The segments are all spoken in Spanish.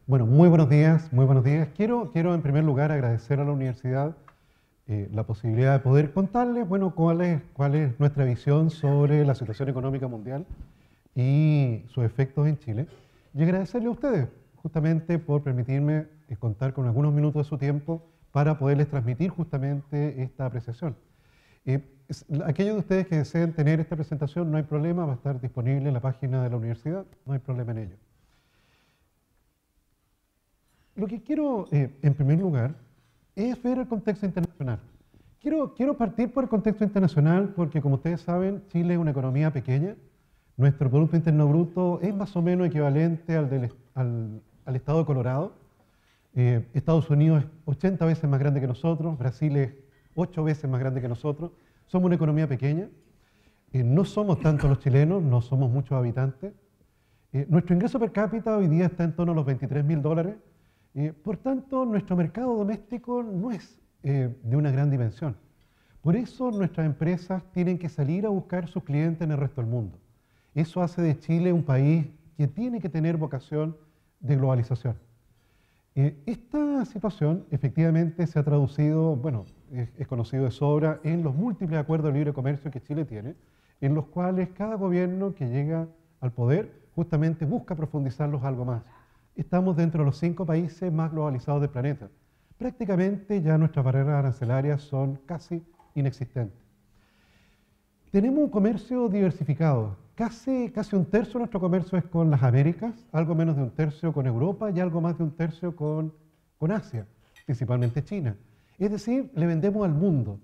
Bueno, muy buenos días, muy buenos días. Quiero en primer lugar agradecer a la universidad la posibilidad de poder contarles, bueno, cuál es nuestra visión sobre la situación económica mundial y sus efectos en Chile. Y agradecerle a ustedes justamente por permitirme contar con algunos minutos de su tiempo para poderles transmitir justamente esta apreciación. Aquellos de ustedes que deseen tener esta presentación, no hay problema, va a estar disponible en la página de la universidad, no hay problema en ello. Lo que quiero, en primer lugar, es ver el contexto internacional. Quiero partir por el contexto internacional porque, como ustedes saben, Chile es una economía pequeña. Nuestro Producto Interno Bruto es más o menos equivalente al estado de Colorado. Estados Unidos es 80 veces más grande que nosotros, Brasil es 8 veces más grande que nosotros. Somos una economía pequeña. No somos tantos los chilenos, no somos muchos habitantes. Nuestro ingreso per cápita hoy día está en torno a los $23.000. Por tanto, nuestro mercado doméstico no es de una gran dimensión. Por eso nuestras empresas tienen que salir a buscar sus clientes en el resto del mundo. Eso hace de Chile un país que tiene que tener vocación de globalización. Esta situación efectivamente se ha traducido, bueno, es conocido de sobra, en los múltiples acuerdos de libre comercio que Chile tiene, en los cuales cada gobierno que llega al poder justamente busca profundizarlos algo más. Estamos dentro de los 5 países más globalizados del planeta. Prácticamente ya nuestras barreras arancelarias son casi inexistentes. Tenemos un comercio diversificado. Casi un tercio de nuestro comercio es con las Américas, algo menos de un tercio con Europa y algo más de un tercio con Asia, principalmente China. Es decir, le vendemos al mundo.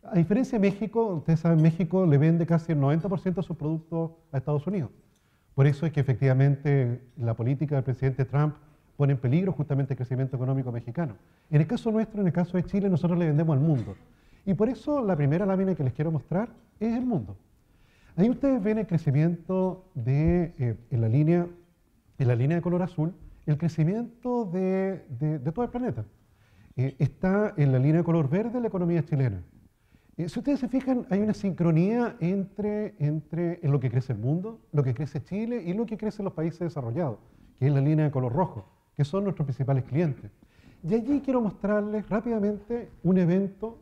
A diferencia de México, ustedes saben, México le vende casi el 90% de sus productos a Estados Unidos. Por eso es que efectivamente la política del presidente Trump pone en peligro justamente el crecimiento económico mexicano. En el caso nuestro, en el caso de Chile, nosotros le vendemos al mundo. Y por eso la primera lámina que les quiero mostrar es el mundo. Ahí ustedes ven el crecimiento en la línea de color azul, el crecimiento de todo el planeta. Está en la línea de color verde la economía chilena. Si ustedes se fijan, hay una sincronía entre en lo que crece el mundo, lo que crece Chile y lo que crecen los países desarrollados, que es la línea de color rojo, que son nuestros principales clientes. Y allí quiero mostrarles rápidamente un evento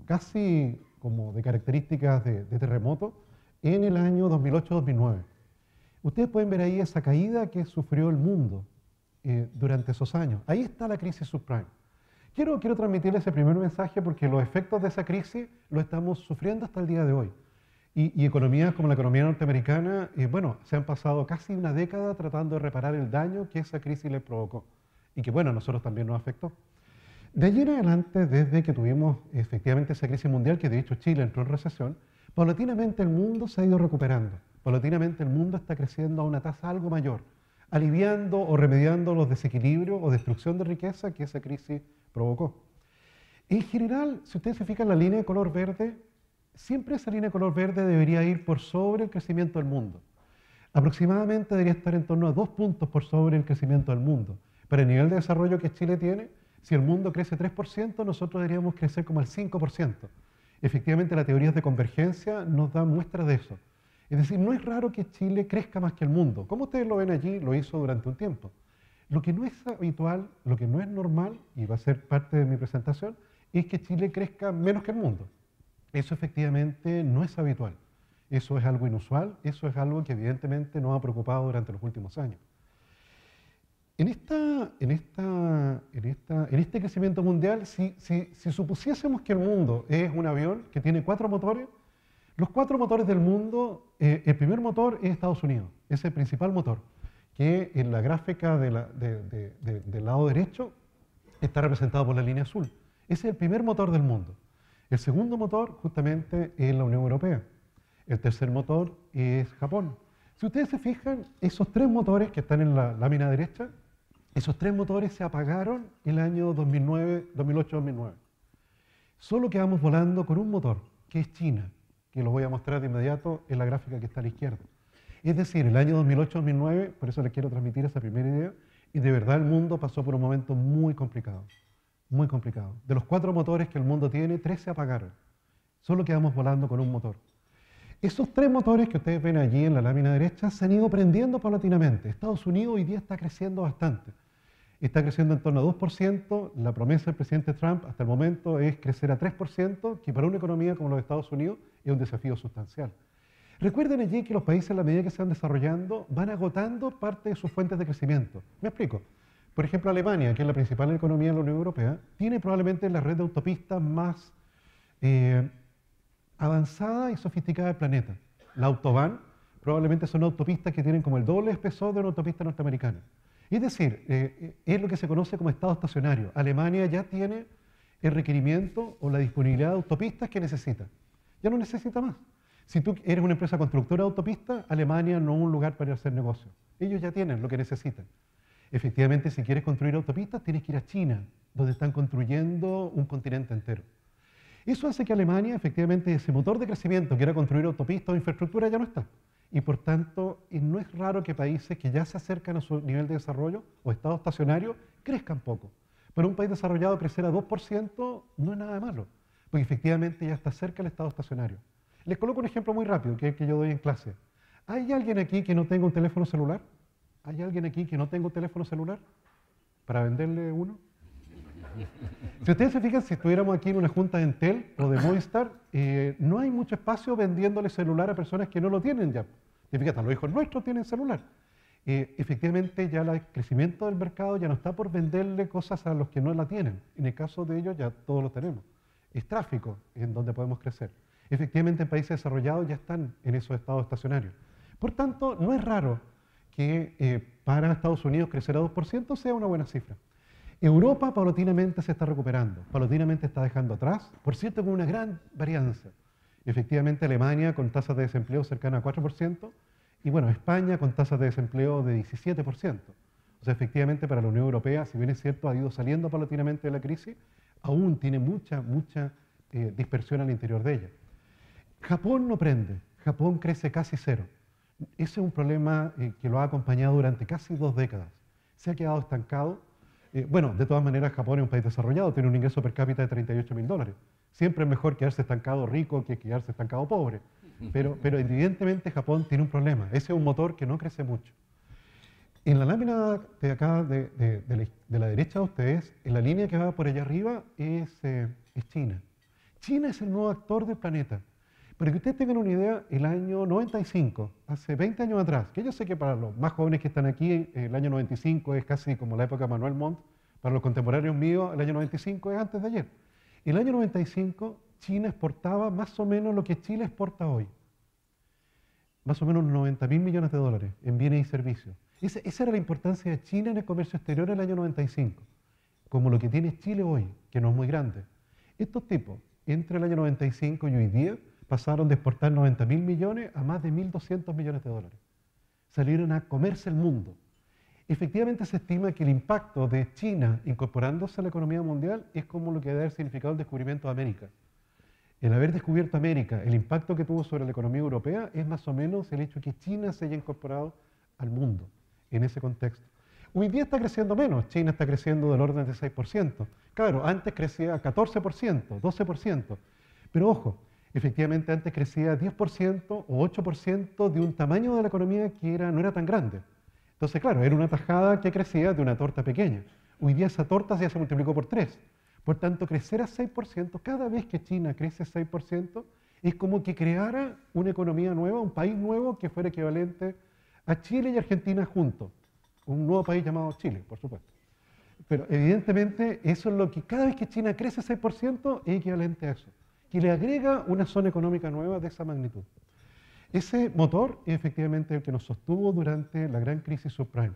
casi como de características de terremoto en el año 2008-2009. Ustedes pueden ver ahí esa caída que sufrió el mundo durante esos años. Ahí está la crisis subprime. Quiero transmitirles ese primer mensaje porque los efectos de esa crisis los estamos sufriendo hasta el día de hoy. Y economías como la economía norteamericana, bueno, se han pasado casi una década tratando de reparar el daño que esa crisis les provocó y que, bueno, a nosotros también nos afectó. De allí en adelante, desde que tuvimos efectivamente esa crisis mundial, que de hecho Chile entró en recesión, paulatinamente el mundo se ha ido recuperando. Paulatinamente el mundo está creciendo a una tasa algo mayor, aliviando o remediando los desequilibrios o destrucción de riqueza que esa crisis provocó. En general, si ustedes se fijan, la línea de color verde, siempre esa línea de color verde debería ir por sobre el crecimiento del mundo. Aproximadamente debería estar en torno a 2 puntos por sobre el crecimiento del mundo. Para el nivel de desarrollo que Chile tiene, si el mundo crece 3%, nosotros deberíamos crecer como al 5%. Efectivamente, las teorías de convergencia nos dan muestras de eso. Es decir, no es raro que Chile crezca más que el mundo. Como ustedes lo ven allí, lo hizo durante un tiempo. Lo que no es habitual, lo que no es normal, y va a ser parte de mi presentación, es que Chile crezca menos que el mundo. Eso efectivamente no es habitual. Eso es algo inusual, eso es algo que evidentemente nos ha preocupado durante los últimos años. En este crecimiento mundial, si supusiésemos que el mundo es un avión que tiene 4 motores, los 4 motores del mundo, el primer motor es Estados Unidos, es el principal motor, que en la gráfica del lado derecho está representado por la línea azul. Ese es el primer motor del mundo. El segundo motor justamente es la Unión Europea. El tercer motor es Japón. Si ustedes se fijan, esos 3 motores que están en la lámina derecha, esos 3 motores se apagaron en el año 2008-2009. Solo quedamos volando con un motor, que es China, que lo voy a mostrar de inmediato en la gráfica que está a la izquierda. Es decir, el año 2008-2009, por eso les quiero transmitir esa primera idea, y de verdad el mundo pasó por un momento muy complicado, muy complicado. De los 4 motores que el mundo tiene, 3 se apagaron. Solo quedamos volando con un motor. Esos 3 motores que ustedes ven allí en la lámina derecha se han ido prendiendo paulatinamente. Estados Unidos hoy día está creciendo bastante. está creciendo en torno a 2%, la promesa del presidente Trump hasta el momento es crecer a 3%, que para una economía como los Estados Unidos es un desafío sustancial. Recuerden allí que los países, a la medida que se van desarrollando, van agotando parte de sus fuentes de crecimiento. Me explico. Por ejemplo, Alemania, que es la principal economía de la Unión Europea, tiene probablemente la red de autopistas más avanzada y sofisticada del planeta. La Autobahn probablemente son autopistas que tienen como el doble espesor de una autopista norteamericana. Es decir, es lo que se conoce como estado estacionario. Alemania ya tiene el requerimiento o la disponibilidad de autopistas que necesita. Ya no necesita más. Si tú eres una empresa constructora de autopistas, Alemania no es un lugar para ir a hacer negocio. Ellos ya tienen lo que necesitan. Efectivamente, si quieres construir autopistas, tienes que ir a China, donde están construyendo un continente entero. Eso hace que Alemania, efectivamente, ese motor de crecimiento que era construir autopistas o infraestructura ya no está. Y por tanto, no es raro que países que ya se acercan a su nivel de desarrollo o estado estacionario crezcan poco. Para un país desarrollado crecer a 2% no es nada malo, porque efectivamente ya está cerca del estado estacionario. Les coloco un ejemplo muy rápido que yo doy en clase. ¿Hay alguien aquí que no tenga un teléfono celular? ¿Hay alguien aquí que no tenga un teléfono celular para venderle uno? Si ustedes se fijan, si estuviéramos aquí en una junta de Entel o de Movistar, no hay mucho espacio vendiéndole celular a personas que no lo tienen ya. Y fíjate, los hijos nuestros tienen celular. Efectivamente, ya el crecimiento del mercado ya no está por venderle cosas a los que no la tienen. En el caso de ellos, ya todos lo tenemos. Es tráfico en donde podemos crecer. Efectivamente, en países desarrollados ya están en esos estados estacionarios. Por tanto, no es raro que para Estados Unidos crecer a 2% sea una buena cifra. Europa paulatinamente se está recuperando, paulatinamente está dejando atrás, por cierto, con una gran varianza. Efectivamente, Alemania con tasas de desempleo cercanas a 4%, y bueno, España con tasas de desempleo de 17%. O sea, efectivamente, para la Unión Europea, si bien es cierto, ha ido saliendo paulatinamente de la crisis, aún tiene mucha dispersión al interior de ella. Japón no prende, Japón crece casi cero. Ese es un problema que lo ha acompañado durante casi 2 décadas. Se ha quedado estancado. Bueno, de todas maneras, Japón es un país desarrollado, tiene un ingreso per cápita de $38.000. Siempre es mejor quedarse estancado rico que quedarse estancado pobre. Pero evidentemente Japón tiene un problema. Ese es un motor que no crece mucho. En la lámina de acá, de la derecha de ustedes, en la línea que va por allá arriba, es China. China es el nuevo actor del planeta. Para que ustedes tengan una idea, el año 95, hace 20 años atrás, que yo sé que para los más jóvenes que están aquí, el año 95 es casi como la época de Manuel Montt, para los contemporáneos míos, el año 95 es antes de ayer. El año 95, China exportaba más o menos lo que Chile exporta hoy. Más o menos $90.000 millones en bienes y servicios. Esa era la importancia de China en el comercio exterior en el año 95, como lo que tiene Chile hoy, que no es muy grande. Estos tipos, entre el año 95 y hoy día, pasaron de exportar $90.000 millones a más de $1.200 millones. Salieron a comerse el mundo. Efectivamente se estima que el impacto de China incorporándose a la economía mundial es como lo que debe haber significado el descubrimiento de América. El haber descubierto América, el impacto que tuvo sobre la economía europea es más o menos el hecho de que China se haya incorporado al mundo en ese contexto. Hoy día está creciendo menos, China está creciendo del orden de 6%. Claro, antes crecía 14%, 12%, pero ojo, efectivamente antes crecía 10% o 8% de un tamaño de la economía que no era tan grande. Entonces, claro, era una tajada que crecía de una torta pequeña. Hoy día esa torta ya se multiplicó por 3. Por tanto, crecer a 6%, cada vez que China crece 6%, es como que creara una economía nueva, un país nuevo que fuera equivalente a Chile y Argentina juntos. Un nuevo país llamado Chile, por supuesto. Pero evidentemente eso es lo que cada vez que China crece 6% es equivalente a eso, que le agrega una zona económica nueva de esa magnitud. Ese motor es efectivamente el que nos sostuvo durante la gran crisis subprime.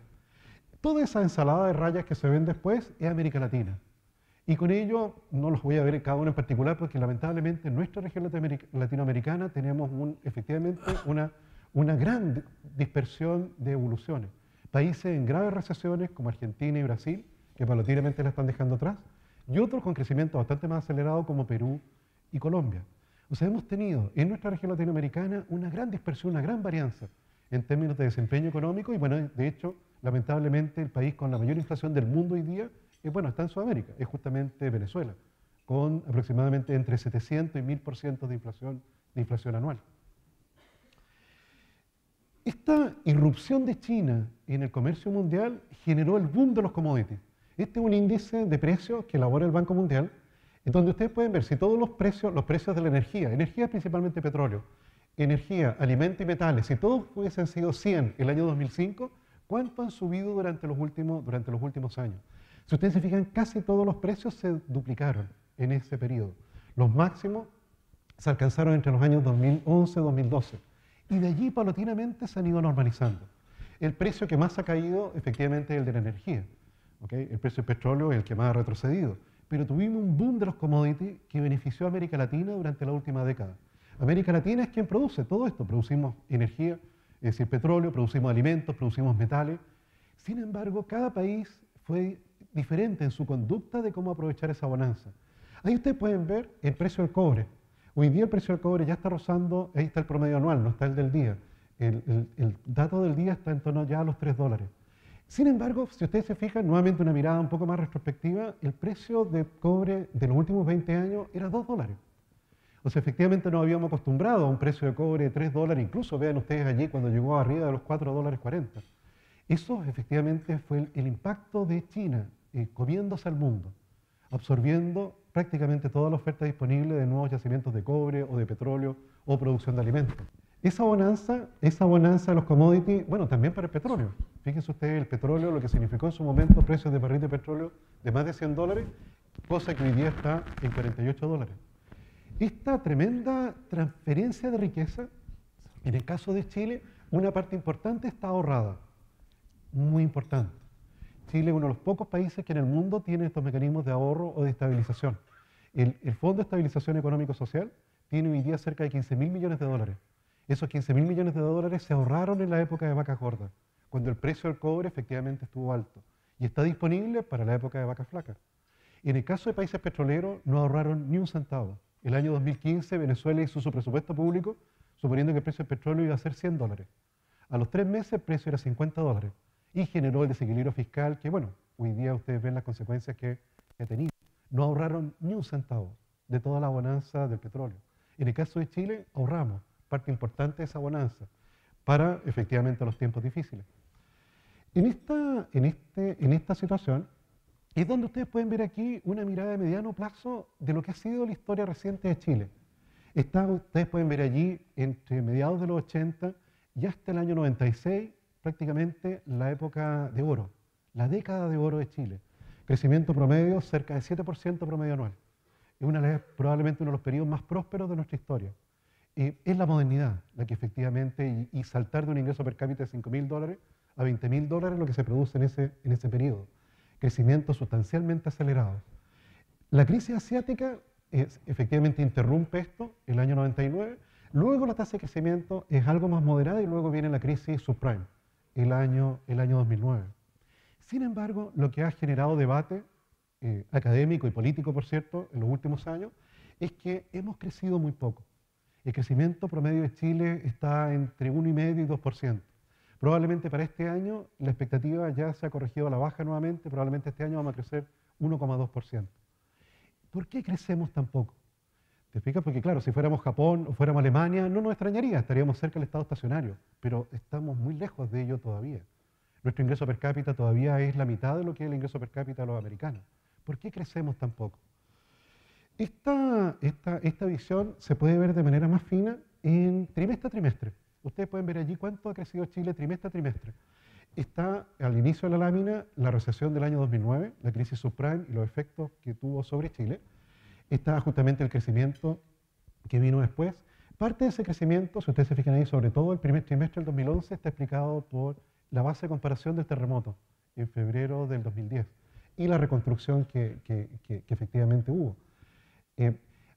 Toda esa ensalada de rayas que se ven después es América Latina. Y con ello, no los voy a ver cada uno en particular, porque lamentablemente en nuestra región latinoamericana tenemos efectivamente una gran dispersión de evoluciones. Países en graves recesiones como Argentina y Brasil, que paulatinamente la están dejando atrás, y otros con crecimiento bastante más acelerado como Perú y Colombia. O sea, hemos tenido en nuestra región latinoamericana una gran dispersión, una gran varianza en términos de desempeño económico y bueno, de hecho, lamentablemente el país con la mayor inflación del mundo hoy día, bueno, está en Sudamérica, es justamente Venezuela, con aproximadamente entre 700 y 1000% de inflación anual. Esta irrupción de China en el comercio mundial generó el boom de los commodities. Este es un índice de precios que elabora el Banco Mundial, en donde ustedes pueden ver si todos los precios de la energía principalmente petróleo, energía, alimentos y metales, si todos hubiesen sido 100 el año 2005, ¿cuánto han subido durante los últimos años? Si ustedes se fijan, casi todos los precios se duplicaron en ese periodo. Los máximos se alcanzaron entre los años 2011 y 2012. Y de allí paulatinamente se han ido normalizando. El precio que más ha caído efectivamente es el de la energía. ¿Okay? El precio del petróleo es el que más ha retrocedido. Pero tuvimos un boom de los commodities que benefició a América Latina durante la última década. América Latina es quien produce todo esto. Producimos energía, es decir, petróleo, producimos alimentos, producimos metales. Sin embargo, cada país fue diferente en su conducta de cómo aprovechar esa bonanza. Ahí ustedes pueden ver el precio del cobre. Hoy día el precio del cobre ya está rozando, ahí está el promedio anual, no está el del día. El dato del día está en torno ya a los $3. Sin embargo, si ustedes se fijan, nuevamente una mirada un poco más retrospectiva, el precio de cobre de los últimos 20 años era $2. O sea, efectivamente nos habíamos acostumbrado a un precio de cobre de $3, incluso vean ustedes allí cuando llegó arriba de los $4.40. Eso efectivamente fue el impacto de China comiéndose al mundo, absorbiendo prácticamente toda la oferta disponible de nuevos yacimientos de cobre o de petróleo o producción de alimentos. Esa bonanza de los commodities, bueno, también para el petróleo. Fíjense ustedes el petróleo, lo que significó en su momento precios de barril de petróleo de más de $100, cosa que hoy día está en $48. Esta tremenda transferencia de riqueza, en el caso de Chile, una parte importante está ahorrada, muy importante. Chile es uno de los pocos países que en el mundo tiene estos mecanismos de ahorro o de estabilización. El Fondo de Estabilización Económico-Social tiene hoy día cerca de $15.000 millones. Esos $15.000 millones se ahorraron en la época de vacas gordas, cuando el precio del cobre efectivamente estuvo alto, y está disponible para la época de vacas flacas. En el caso de países petroleros, no ahorraron ni un centavo. El año 2015 Venezuela hizo su presupuesto público suponiendo que el precio del petróleo iba a ser $100. A los 3 meses el precio era $50 y generó el desequilibrio fiscal que, bueno, hoy día ustedes ven las consecuencias que ha tenido. No ahorraron ni un centavo de toda la bonanza del petróleo. En el caso de Chile, ahorramos parte importante de esa bonanza para efectivamente los tiempos difíciles. En esta situación es donde ustedes pueden ver aquí una mirada de mediano plazo de lo que ha sido la historia reciente de Chile. Ustedes pueden ver allí entre mediados de los 80 y hasta el año 96 prácticamente la época de oro, la década de oro de Chile. Crecimiento promedio cerca de 7% promedio anual. Es probablemente uno de los periodos más prósperos de nuestra historia. Es la modernidad la que efectivamente, y saltar de un ingreso per cápita de $5.000 a $20.000 lo que se produce en ese periodo. Crecimiento sustancialmente acelerado. La crisis asiática efectivamente interrumpe esto el año 99, luego la tasa de crecimiento es algo más moderada y luego viene la crisis subprime el año 2009. Sin embargo, lo que ha generado debate académico y político, por cierto, en los últimos años, es que hemos crecido muy poco. El crecimiento promedio de Chile está entre 1,5 y 2%. Probablemente para este año la expectativa ya se ha corregido a la baja nuevamente, probablemente este año vamos a crecer 1,2%. ¿Por qué crecemos tan poco? ¿Te fijas? Porque claro, si fuéramos Japón o fuéramos Alemania, no nos extrañaría, estaríamos cerca del estado estacionario, pero estamos muy lejos de ello todavía. Nuestro ingreso per cápita todavía es la mitad de lo que es el ingreso per cápita de los americanos. ¿Por qué crecemos tan poco? Esta visión se puede ver de manera más fina en trimestre a trimestre. Ustedes pueden ver allí cuánto ha crecido Chile trimestre a trimestre. Está al inicio de la lámina la recesión del año 2009, la crisis subprime y los efectos que tuvo sobre Chile. Está justamente el crecimiento que vino después. Parte de ese crecimiento, si ustedes se fijan ahí, sobre todo el primer trimestre del 2011, está explicado por la base de comparación del terremoto en febrero del 2010 y la reconstrucción que efectivamente hubo.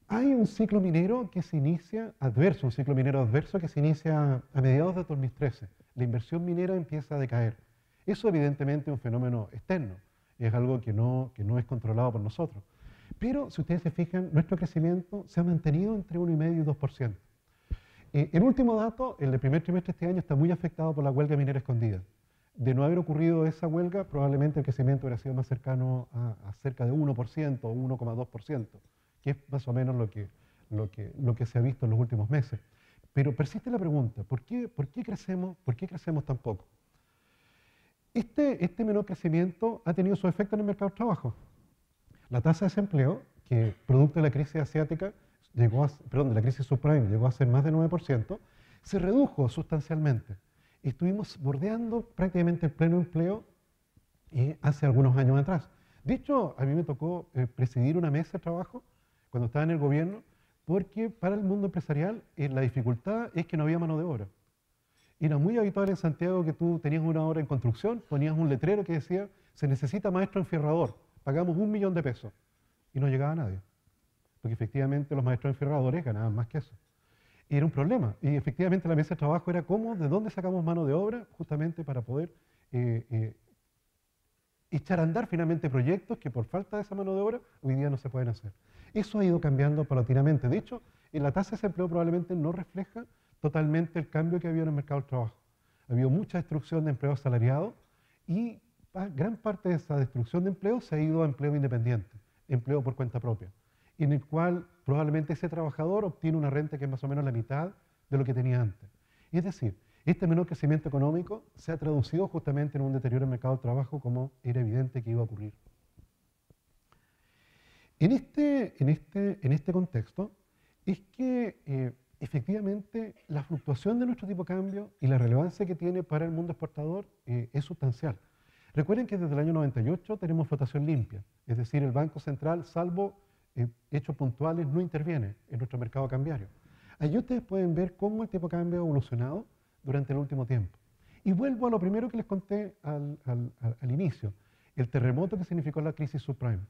Hay un ciclo minero que se inicia adverso, un ciclo minero adverso que se inicia a mediados de 2013. La inversión minera empieza a decaer. Eso evidentemente es un fenómeno externo, es algo que no es controlado por nosotros. Pero si ustedes se fijan, nuestro crecimiento se ha mantenido entre 1,5 y 2%. El último dato, el del primer trimestre de este año, está muy afectado por la huelga minera escondida. De no haber ocurrido esa huelga, probablemente el crecimiento hubiera sido más cercano a cerca de 1% o 1,2%, que es más o menos lo que se ha visto en los últimos meses. Pero persiste la pregunta, ¿por qué crecemos tan poco? Este menor crecimiento ha tenido su efecto en el mercado de trabajo. La tasa de desempleo, que producto de la crisis asiática, de la crisis subprime, llegó a ser más de 9%, se redujo sustancialmente. Estuvimos bordeando prácticamente el pleno empleo hace algunos años atrás. De hecho, a mí me tocó presidir una mesa de trabajo cuando estaba en el gobierno, porque para el mundo empresarial la dificultad es que no había mano de obra. Era muy habitual en Santiago que tú tenías una obra en construcción, ponías un letrero que decía, se necesita maestro enfierrador, pagamos 1.000.000 de pesos. Y no llegaba nadie, porque efectivamente los maestros enfierradores ganaban más que eso. Y era un problema. Y efectivamente la mesa de trabajo era cómo, de dónde sacamos mano de obra, justamente para poder echar a andar finalmente proyectos que por falta de esa mano de obra hoy día no se pueden hacer. Eso ha ido cambiando paulatinamente. De hecho, en la tasa de desempleo probablemente no refleja totalmente el cambio que ha habido en el mercado del trabajo. Ha habido mucha destrucción de empleo asalariado y gran parte de esa destrucción de empleo se ha ido a empleo independiente, empleo por cuenta propia, en el cual probablemente ese trabajador obtiene una renta que es más o menos la mitad de lo que tenía antes. Es decir, este menor crecimiento económico se ha traducido justamente en un deterioro del mercado del trabajo como era evidente que iba a ocurrir. En este contexto es que efectivamente la fluctuación de nuestro tipo de cambio y la relevancia que tiene para el mundo exportador es sustancial. Recuerden que desde el año 98 tenemos flotación limpia, es decir, el Banco Central, salvo hechos puntuales, no interviene en nuestro mercado cambiario. Allí ustedes pueden ver cómo el tipo de cambio ha evolucionado durante el último tiempo. Y vuelvo a lo primero que les conté al inicio, el terremoto que significó la crisis subprime.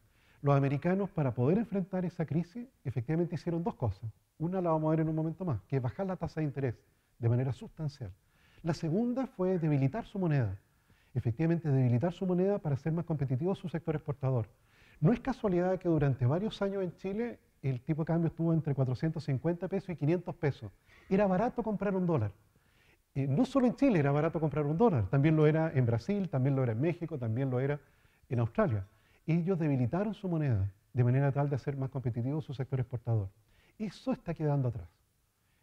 Los americanos, para poder enfrentar esa crisis, efectivamente hicieron dos cosas. Una la vamos a ver en un momento más, que es bajar la tasa de interés de manera sustancial. La segunda fue debilitar su moneda. Efectivamente, debilitar su moneda para hacer más competitivo su sector exportador. No es casualidad que durante varios años en Chile el tipo de cambio estuvo entre 450 pesos y 500 pesos. Era barato comprar un dólar. No solo en Chile era barato comprar un dólar, también lo era en Brasil, también lo era en México, también lo era en Australia. Ellos debilitaron su moneda de manera tal de hacer más competitivo su sector exportador. Eso está quedando atrás.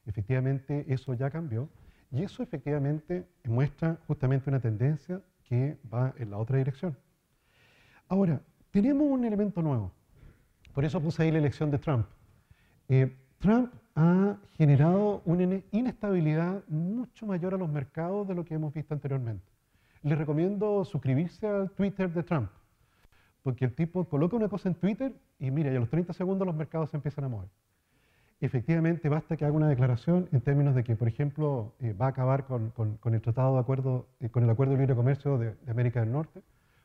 Efectivamente, eso ya cambió y eso efectivamente muestra justamente una tendencia que va en la otra dirección. Ahora, tenemos un elemento nuevo. Por eso puse ahí la elección de Trump. Trump ha generado una inestabilidad mucho mayor a los mercados de lo que hemos visto anteriormente. Les recomiendo suscribirse al Twitter de Trump, porque el tipo coloca una cosa en Twitter y mira, y a los 30 segundos los mercados se empiezan a mover. Efectivamente, basta que haga una declaración en términos de que, por ejemplo, va a acabar con el tratado de acuerdo, con el acuerdo de libre comercio de América del Norte,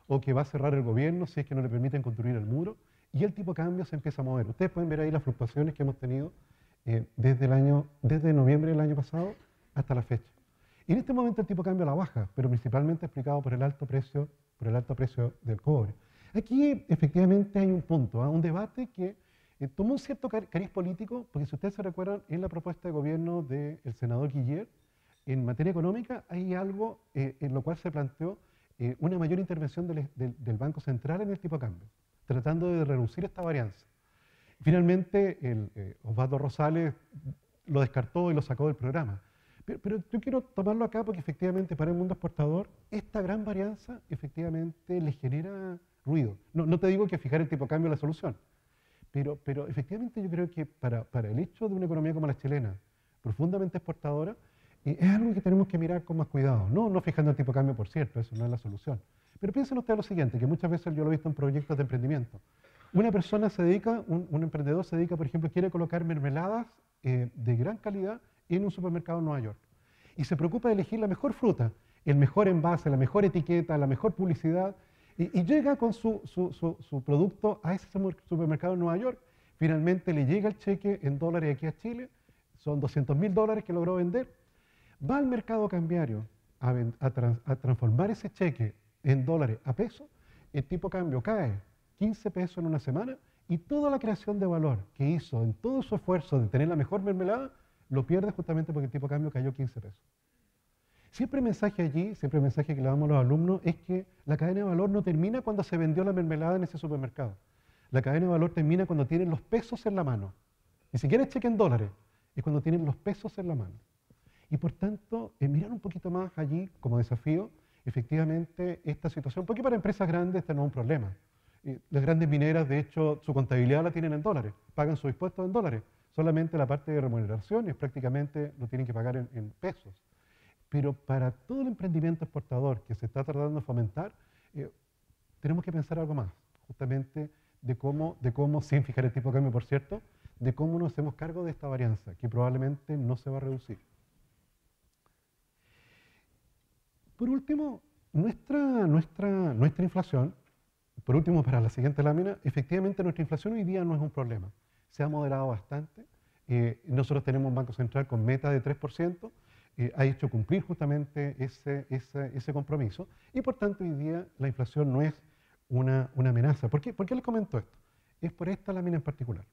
o que va a cerrar el gobierno si es que no le permiten construir el muro, y el tipo de cambio se empieza a mover. Ustedes pueden ver ahí las fluctuaciones que hemos tenido desde noviembre del año pasado hasta la fecha. Y en este momento el tipo de cambio a la baja, pero principalmente explicado por el alto precio del cobre. Aquí efectivamente hay un punto, un debate que tomó un cierto cariz político, porque si ustedes se recuerdan, en la propuesta de gobierno del senador Guillier, en materia económica hay algo en lo cual se planteó una mayor intervención del Banco Central en el tipo de cambio, tratando de reducir esta varianza. Finalmente, Osvaldo Rosales lo descartó y lo sacó del programa. Pero yo quiero tomarlo acá porque efectivamente para el mundo exportador esta gran varianza efectivamente le genera ruido. No te digo que fijar el tipo de cambio es la solución, pero efectivamente yo creo que para el hecho de una economía como la chilena, profundamente exportadora, es algo que tenemos que mirar con más cuidado. No fijando el tipo de cambio, por cierto, eso no es la solución. Pero piensen ustedes lo siguiente, que muchas veces yo lo he visto en proyectos de emprendimiento. Una persona se dedica, un emprendedor se dedica, por ejemplo, quiere colocar mermeladas de gran calidad en un supermercado en Nueva York. Y se preocupa de elegir la mejor fruta, el mejor envase, la mejor etiqueta, la mejor publicidad, y llega con su producto a ese supermercado en Nueva York. Finalmente le llega el cheque en dólares aquí a Chile, son $200.000 que logró vender. Va al mercado cambiario a transformar ese cheque en dólares a pesos, el tipo de cambio cae 15 pesos en una semana y toda la creación de valor que hizo en todo su esfuerzo de tener la mejor mermelada, lo pierde justamente porque el tipo de cambio cayó 15 pesos. Siempre el mensaje allí, siempre el mensaje que le damos a los alumnos es que la cadena de valor no termina cuando se vendió la mermelada en ese supermercado. La cadena de valor termina cuando tienen los pesos en la mano. Ni siquiera es cheque en dólares, es cuando tienen los pesos en la mano. Y por tanto, mirar un poquito más allí como desafío efectivamente esta situación, porque para empresas grandes este no es un problema. Las grandes mineras, de hecho, su contabilidad la tienen en dólares, pagan sus impuestos en dólares. Solamente la parte de remuneraciones prácticamente lo tienen que pagar en pesos. Pero para todo el emprendimiento exportador que se está tratando de fomentar, tenemos que pensar algo más, justamente de cómo, sin fijar el tipo de cambio, por cierto, de cómo nos hacemos cargo de esta varianza, que probablemente no se va a reducir. Por último, nuestra inflación, por último, para la siguiente lámina, efectivamente nuestra inflación hoy día no es un problema. Se ha moderado bastante. Nosotros tenemos un Banco Central con meta de 3%, ha hecho cumplir justamente ese compromiso y por tanto hoy día la inflación no es una amenaza. ¿Por qué les comento esto? Es por esta lámina en particular.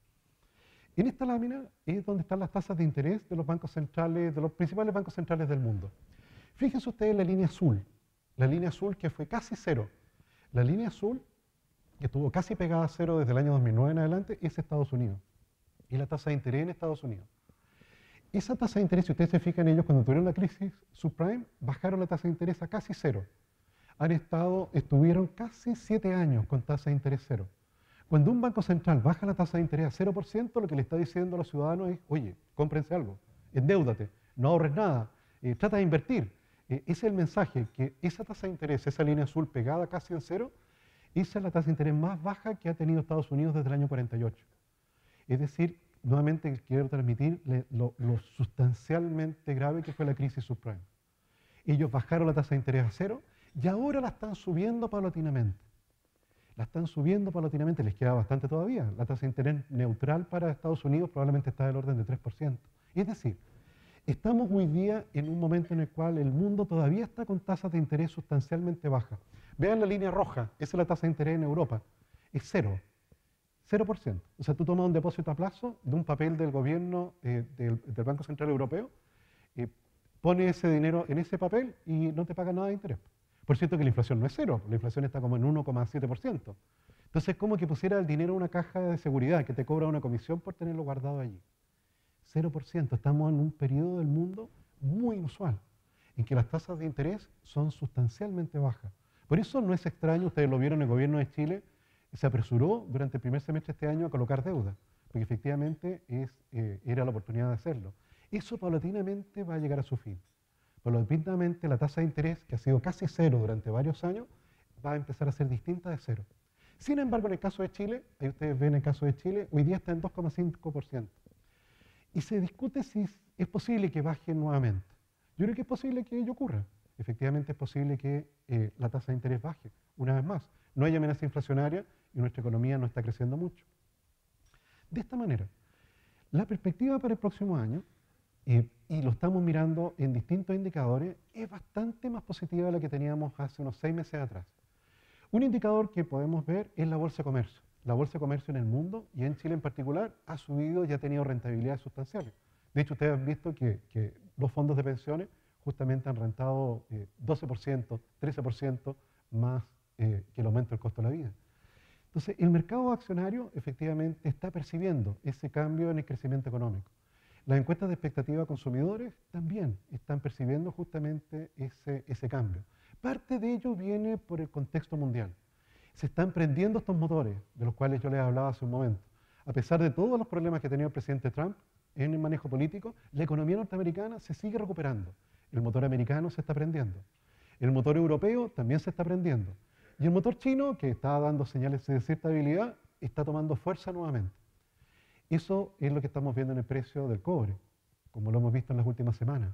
En esta lámina es donde están las tasas de interés de los bancos centrales, de los principales bancos centrales del mundo. Fíjense ustedes la línea azul que fue casi cero. La línea azul, que estuvo casi pegada a cero desde el año 2009 en adelante, es Estados Unidos. Y la tasa de interés en Estados Unidos. Esa tasa de interés, si ustedes se fijan, ellos cuando tuvieron la crisis subprime, bajaron la tasa de interés a casi cero. Estuvieron casi 7 años con tasa de interés cero. Cuando un banco central baja la tasa de interés a 0%, lo que le está diciendo a los ciudadanos es, oye, cómprense algo, endeúdate, no ahorres nada, trata de invertir. Ese es el mensaje, que esa tasa de interés, esa línea azul pegada casi en cero, esa es la tasa de interés más baja que ha tenido Estados Unidos desde el año 48. Es decir, nuevamente quiero transmitir lo sustancialmente grave que fue la crisis subprime. Ellos bajaron la tasa de interés a cero y ahora la están subiendo paulatinamente. La están subiendo paulatinamente, les queda bastante todavía. La tasa de interés neutral para Estados Unidos probablemente está del orden de 3%. Es decir, estamos hoy día en un momento en el cual el mundo todavía está con tasas de interés sustancialmente bajas. Vean la línea roja, esa es la tasa de interés en Europa. Es cero. 0%. O sea, tú tomas un depósito a plazo de un papel del gobierno del Banco Central Europeo, pones ese dinero en ese papel y no te pagan nada de interés. Por cierto que la inflación no es cero, la inflación está como en 1,7%. Entonces, como que pusiera el dinero en una caja de seguridad que te cobra una comisión por tenerlo guardado allí. 0%. Estamos en un periodo del mundo muy inusual, en que las tasas de interés son sustancialmente bajas. Por eso no es extraño, ustedes lo vieron, el gobierno de Chile se apresuró durante el primer semestre de este año a colocar deuda, porque efectivamente era la oportunidad de hacerlo. Eso paulatinamente va a llegar a su fin. Paulatinamente la tasa de interés, que ha sido casi cero durante varios años, va a empezar a ser distinta de cero. Sin embargo, en el caso de Chile, ahí ustedes ven el caso de Chile, hoy día está en 2,5%. Y se discute si es posible que baje nuevamente. Yo creo que es posible que ello ocurra. Efectivamente es posible que la tasa de interés baje una vez más. No hay amenaza inflacionaria y nuestra economía no está creciendo mucho. De esta manera, la perspectiva para el próximo año, y lo estamos mirando en distintos indicadores, es bastante más positiva de la que teníamos hace unos 6 meses atrás. Un indicador que podemos ver es la bolsa de comercio. La bolsa de comercio en el mundo y en Chile en particular ha subido y ha tenido rentabilidades sustanciales. De hecho, ustedes han visto que los fondos de pensiones justamente han rentado 12%, 13% más que el aumento del costo de la vida. Entonces, el mercado accionario efectivamente está percibiendo ese cambio en el crecimiento económico. Las encuestas de expectativa de consumidores también están percibiendo justamente ese cambio. Parte de ello viene por el contexto mundial. Se están prendiendo estos motores, de los cuales yo les hablaba hace un momento. A pesar de todos los problemas que ha tenido el presidente Trump en el manejo político, la economía norteamericana se sigue recuperando. El motor americano se está prendiendo. El motor europeo también se está prendiendo. Y el motor chino, que estaba dando señales de cierta habilidad, está tomando fuerza nuevamente. Eso es lo que estamos viendo en el precio del cobre, como lo hemos visto en las últimas semanas.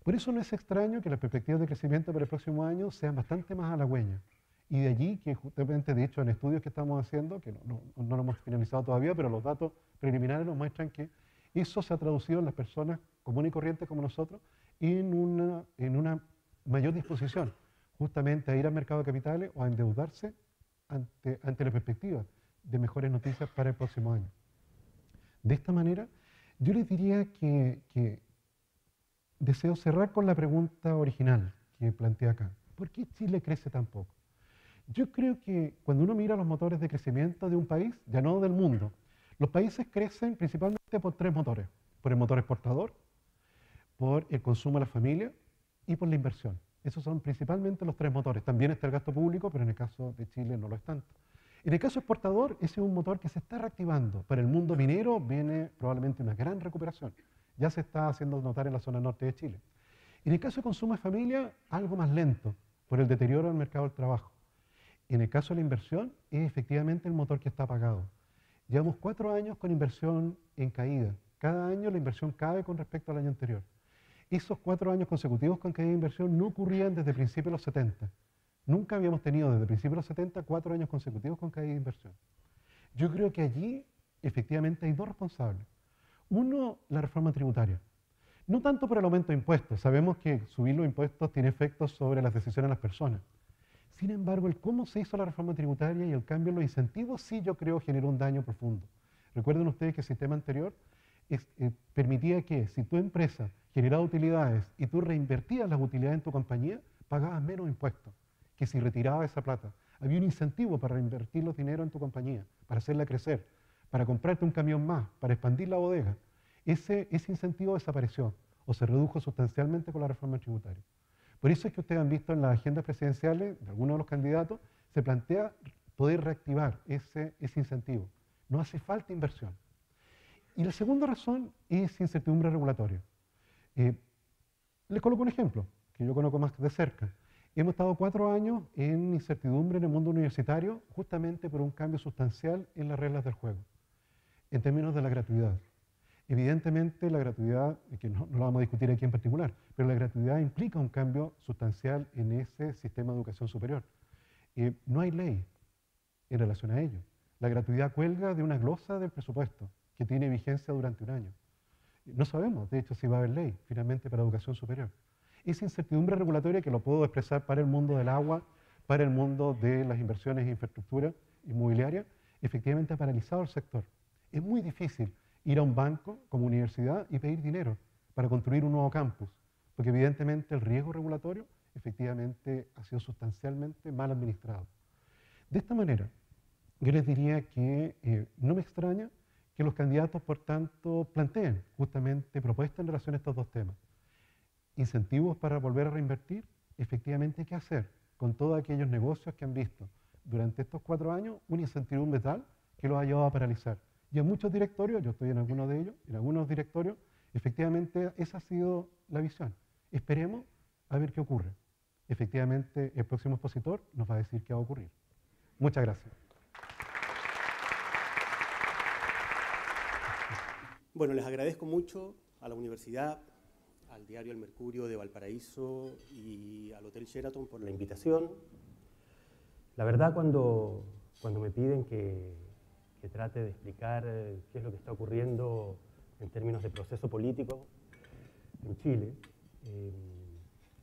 Por eso no es extraño que las perspectivas de crecimiento para el próximo año sean bastante más halagüeñas. Y de allí que justamente, de hecho, en estudios que estamos haciendo, que no lo hemos finalizado todavía, pero los datos preliminares nos muestran que eso se ha traducido en las personas comunes y corrientes como nosotros en una mayor disposición justamente a ir al mercado de capitales o a endeudarse ante la perspectiva de mejores noticias para el próximo año. De esta manera, yo les diría que deseo cerrar con la pregunta original que planteé acá. ¿Por qué Chile crece tan poco? Yo creo que cuando uno mira los motores de crecimiento de un país, ya no del mundo, los países crecen principalmente por 3 motores. Por el motor exportador, por el consumo de la familia y por la inversión. Esos son principalmente los tres motores. También está el gasto público, pero en el caso de Chile no lo es tanto. En el caso exportador, ese es un motor que se está reactivando. Para el mundo minero viene probablemente una gran recuperación. Ya se está haciendo notar en la zona norte de Chile. En el caso de consumo de familia, algo más lento, por el deterioro del mercado del trabajo. En el caso de la inversión, es efectivamente el motor que está apagado. Llevamos 4 años con inversión en caída. Cada año la inversión cae con respecto al año anterior. Esos 4 años consecutivos con caída de inversión no ocurrían desde principios de los 70. Nunca habíamos tenido desde principios de los 70 4 años consecutivos con caída de inversión. Yo creo que allí efectivamente hay dos responsables. Uno, la reforma tributaria. No tanto por el aumento de impuestos. Sabemos que subir los impuestos tiene efectos sobre las decisiones de las personas. Sin embargo, el cómo se hizo la reforma tributaria y el cambio en los incentivos sí yo creo generó un daño profundo. Recuerden ustedes que el sistema anterior permitía que si tu empresa generaba utilidades y tú reinvertías las utilidades en tu compañía, pagabas menos impuestos que si retirabas esa plata. Había un incentivo para reinvertir los dineros en tu compañía, para hacerla crecer, para comprarte un camión más, para expandir la bodega. Ese incentivo desapareció o se redujo sustancialmente con la reforma tributaria. Por eso es que ustedes han visto en las agendas presidenciales de algunos de los candidatos, se plantea poder reactivar ese incentivo. No hace falta inversión. Y la segunda razón es incertidumbre regulatoria. Les coloco un ejemplo, que yo conozco más de cerca. Hemos estado 4 años en incertidumbre en el mundo universitario, justamente por un cambio sustancial en las reglas del juego, en términos de la gratuidad. Evidentemente, la gratuidad, que no la vamos a discutir aquí en particular, pero la gratuidad implica un cambio sustancial en ese sistema de educación superior. No hay ley en relación a ello. La gratuidad cuelga de una glosa del presupuesto que tiene vigencia durante un año. No sabemos, de hecho, si va a haber ley finalmente para educación superior. Esa incertidumbre regulatoria que lo puedo expresar para el mundo del agua, para el mundo de las inversiones en infraestructura inmobiliaria, efectivamente ha paralizado el sector. Es muy difícil ir a un banco como universidad y pedir dinero para construir un nuevo campus, porque evidentemente el riesgo regulatorio efectivamente ha sido sustancialmente mal administrado. De esta manera, yo les diría que no me extraña que los candidatos, por tanto, planteen justamente propuestas en relación a estos dos temas. Incentivos para volver a reinvertir, efectivamente, ¿qué hacer con todos aquellos negocios que han visto durante estos 4 años una incertidumbre tal que los ha llevado a paralizar? Y en muchos directorios, yo estoy en algunos de ellos, en algunos directorios, efectivamente esa ha sido la visión. Esperemos a ver qué ocurre. Efectivamente, el próximo expositor nos va a decir qué va a ocurrir. Muchas gracias. Bueno, les agradezco mucho a la universidad, al diario El Mercurio de Valparaíso y al Hotel Sheraton por la invitación. La verdad, cuando me piden que trate de explicar qué es lo que está ocurriendo en términos de proceso político en Chile,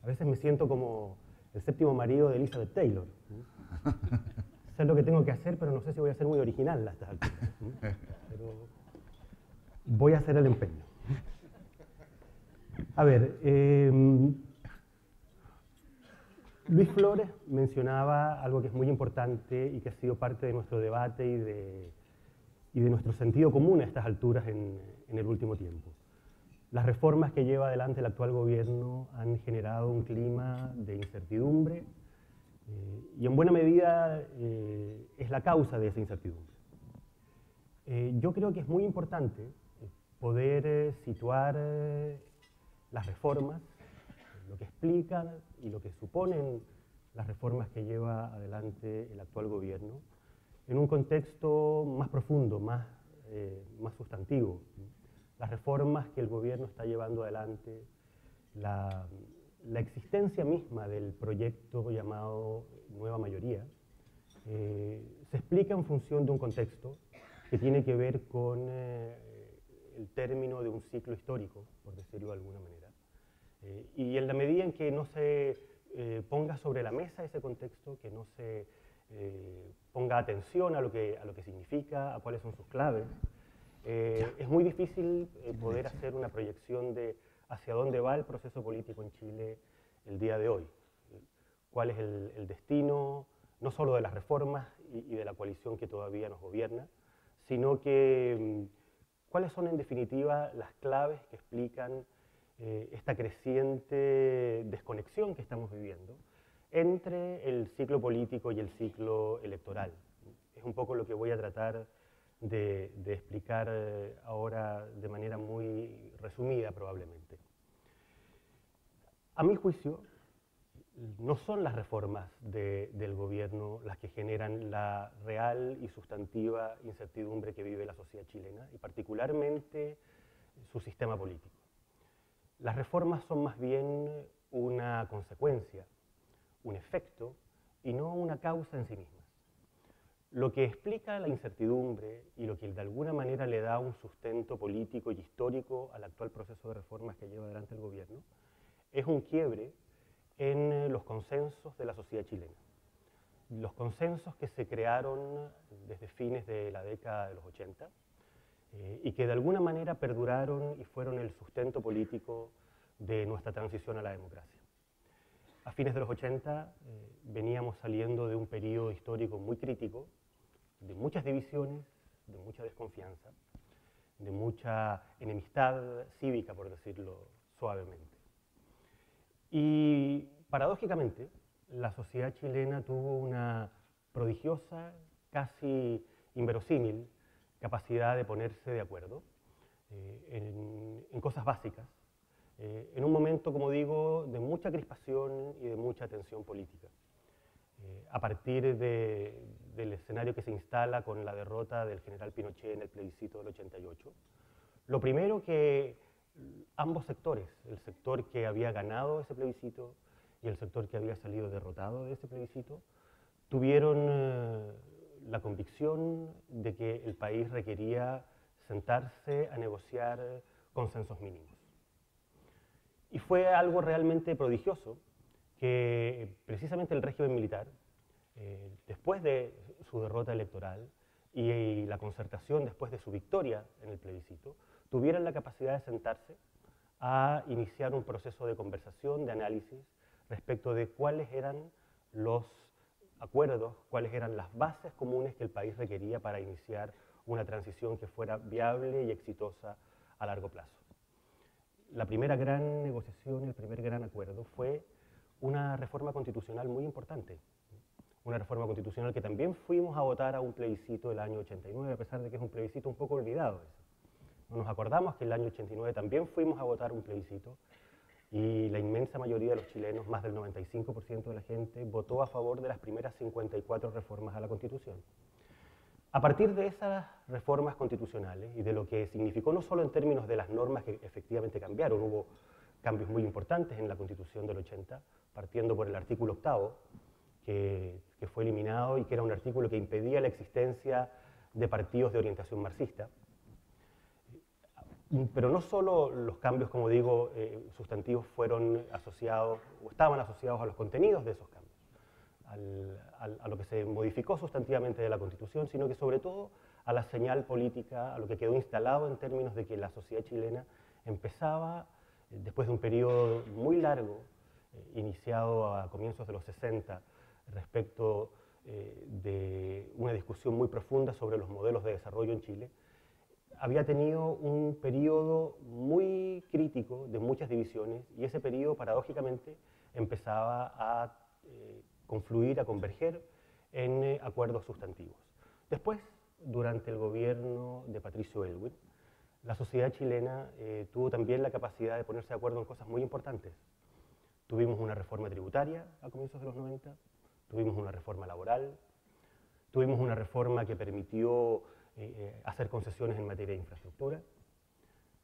a veces me siento como el séptimo marido de Elizabeth Taylor. Sé lo que tengo que hacer, pero no sé si voy a ser muy original a estas alturas. Pero voy a hacer el empeño. A ver, Luis Flores mencionaba algo que es muy importante y que ha sido parte de nuestro debate y de nuestro sentido común a estas alturas en el último tiempo. Las reformas que lleva adelante el actual gobierno han generado un clima de incertidumbre y en buena medida es la causa de esa incertidumbre. Yo creo que es muy importante poder situar las reformas, lo que explican y lo que suponen las reformas que lleva adelante el actual gobierno, en un contexto más profundo, más sustantivo. Las reformas que el gobierno está llevando adelante, la existencia misma del proyecto llamado Nueva Mayoría, se explica en función de un contexto que tiene que ver con el término de un ciclo histórico, por decirlo de alguna manera. Y en la medida en que no se ponga sobre la mesa ese contexto, que no se ponga atención a lo que significa, a cuáles son sus claves, es muy difícil poder hacer una proyección de hacia dónde va el proceso político en Chile el día de hoy. Cuál es el destino, no solo de las reformas y de la coalición que todavía nos gobierna, sino que cuáles son en definitiva las claves que explican esta creciente desconexión que estamos viviendo entre el ciclo político y el ciclo electoral. Es un poco lo que voy a tratar de explicar ahora de manera muy resumida probablemente. A mi juicio, no son las reformas del gobierno las que generan la real y sustantiva incertidumbre que vive la sociedad chilena, y particularmente su sistema político. Las reformas son más bien una consecuencia, un efecto, y no una causa en sí mismas. Lo que explica la incertidumbre y lo que de alguna manera le da un sustento político y histórico al actual proceso de reformas que lleva adelante el gobierno es un quiebre en los consensos de la sociedad chilena. Los consensos que se crearon desde fines de la década de los 80 y que de alguna manera perduraron y fueron el sustento político de nuestra transición a la democracia. A fines de los 80 veníamos saliendo de un periodo histórico muy crítico, de muchas divisiones, de mucha desconfianza, de mucha enemistad cívica, por decirlo suavemente. Y paradójicamente, la sociedad chilena tuvo una prodigiosa, casi inverosímil, capacidad de ponerse de acuerdo en cosas básicas, en un momento, como digo, de mucha crispación y de mucha tensión política. A partir del escenario que se instala con la derrota del general Pinochet en el plebiscito del 88, lo primero que ambos sectores, el sector que había ganado ese plebiscito y el sector que había salido derrotado de ese plebiscito, tuvieron la convicción de que el país requería sentarse a negociar consensos mínimos. Y fue algo realmente prodigioso que precisamente el régimen militar, después de su derrota electoral y la concertación después de su victoria en el plebiscito, tuvieran la capacidad de sentarse a iniciar un proceso de conversación, de análisis, respecto de cuáles eran los acuerdos, cuáles eran las bases comunes que el país requería para iniciar una transición que fuera viable y exitosa a largo plazo. La primera gran negociación, el primer gran acuerdo fue una reforma constitucional muy importante. Una reforma constitucional que también fuimos a votar a un plebiscito del año 89, a pesar de que es un plebiscito un poco olvidado. No nos acordamos que el año 89 también fuimos a votar un plebiscito y la inmensa mayoría de los chilenos, más del 95% de la gente, votó a favor de las primeras 54 reformas a la Constitución. A partir de esas reformas constitucionales y de lo que significó no solo en términos de las normas que efectivamente cambiaron, hubo cambios muy importantes en la Constitución del 80, partiendo por el artículo 8º, que fue eliminado y que era un artículo que impedía la existencia de partidos de orientación marxista. Pero no solo los cambios, como digo, sustantivos fueron asociados o estaban asociados a los contenidos de esos cambios, a lo que se modificó sustantivamente de la Constitución, sino que sobre todo a la señal política, a lo que quedó instalado en términos de que la sociedad chilena empezaba, después de un periodo muy largo, iniciado a comienzos de los 60, respecto de una discusión muy profunda sobre los modelos de desarrollo en Chile, había tenido un periodo muy crítico de muchas divisiones y ese periodo paradójicamente empezaba a confluir, a converger en acuerdos sustantivos. Después, durante el gobierno de Patricio Aylwin, la sociedad chilena tuvo también la capacidad de ponerse de acuerdo en cosas muy importantes. Tuvimos una reforma tributaria a comienzos de los 90, tuvimos una reforma laboral, tuvimos una reforma que permitió hacer concesiones en materia de infraestructura,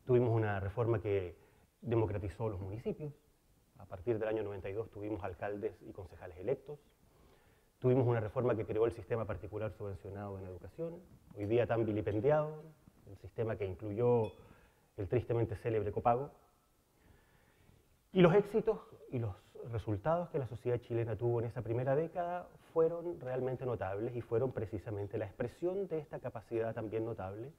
tuvimos una reforma que democratizó los municipios. A partir del año 92 tuvimos alcaldes y concejales electos. Tuvimos una reforma que creó el sistema particular subvencionado en educación, hoy día tan vilipendiado, el sistema que incluyó el tristemente célebre copago. Y los éxitos y los resultados que la sociedad chilena tuvo en esa primera década fueron realmente notables y fueron precisamente la expresión de esta capacidad también notable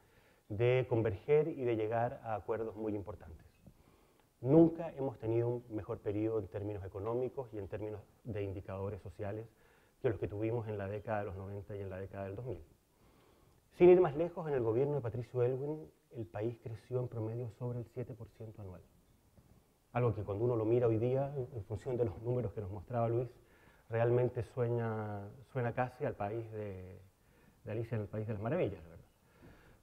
de converger y de llegar a acuerdos muy importantes. Nunca hemos tenido un mejor periodo en términos económicos y en términos de indicadores sociales que los que tuvimos en la década de los 90 y en la década del 2000. Sin ir más lejos, en el gobierno de Patricio Aylwin, el país creció en promedio sobre el 7% anual. algo que cuando uno lo mira hoy día, en función de los números que nos mostraba Luis, realmente suena casi al país de Alicia en el País de las Maravillas, ¿verdad?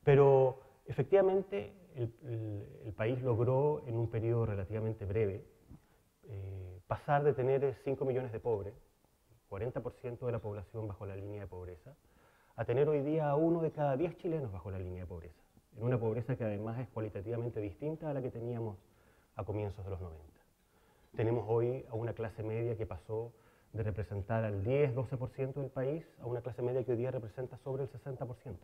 Pero efectivamente el país logró en un periodo relativamente breve pasar de tener 5 millones de pobres, 40% de la población bajo la línea de pobreza, a tener hoy día a 1 de cada 10 chilenos bajo la línea de pobreza, en una pobreza que además es cualitativamente distinta a la que teníamos a comienzos de los 90. Tenemos hoy a una clase media que pasó de representar al 10-12% del país a una clase media que hoy día representa sobre el 60%.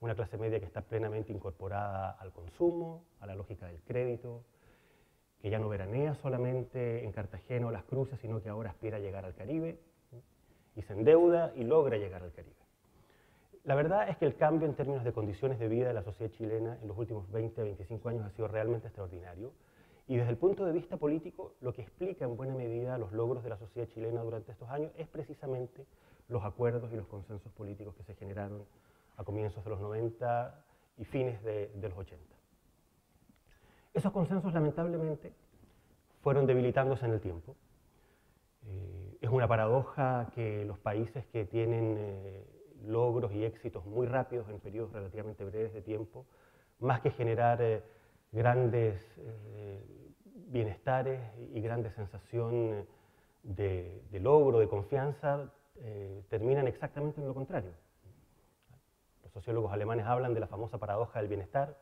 Una clase media que está plenamente incorporada al consumo, a la lógica del crédito, que ya no veranea solamente en Cartagena o Las Cruces, sino que ahora aspira a llegar al Caribe, y se endeuda y logra llegar al Caribe. La verdad es que el cambio en términos de condiciones de vida de la sociedad chilena en los últimos 20-25 años ha sido realmente extraordinario, y desde el punto de vista político, lo que explica en buena medida los logros de la sociedad chilena durante estos años es precisamente los acuerdos y los consensos políticos que se generaron a comienzos de los 90 y fines de los 80. Esos consensos, lamentablemente, fueron debilitándose en el tiempo. Es una paradoja que los países que tienen logros y éxitos muy rápidos en periodos relativamente breves de tiempo, más que generar grandes bienestares y grandes sensación de logro, de confianza, terminan exactamente en lo contrario. Los sociólogos alemanes hablan de la famosa paradoja del bienestar.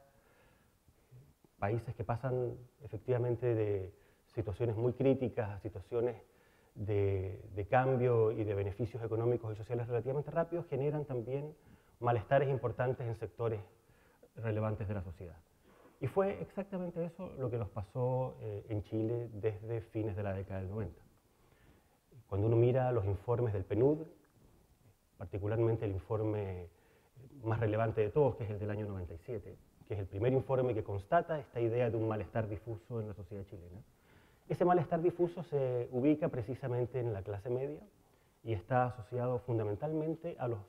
Países que pasan efectivamente de situaciones muy críticas a situaciones de cambio y de beneficios económicos y sociales relativamente rápidos generan también malestares importantes en sectores relevantes de la sociedad. Y fue exactamente eso lo que nos pasó en Chile desde fines de la década del 90. Cuando uno mira los informes del PNUD, particularmente el informe más relevante de todos, que es el del año 97, que es el primer informe que constata esta idea de un malestar difuso en la sociedad chilena, ese malestar difuso se ubica precisamente en la clase media y está asociado fundamentalmente a los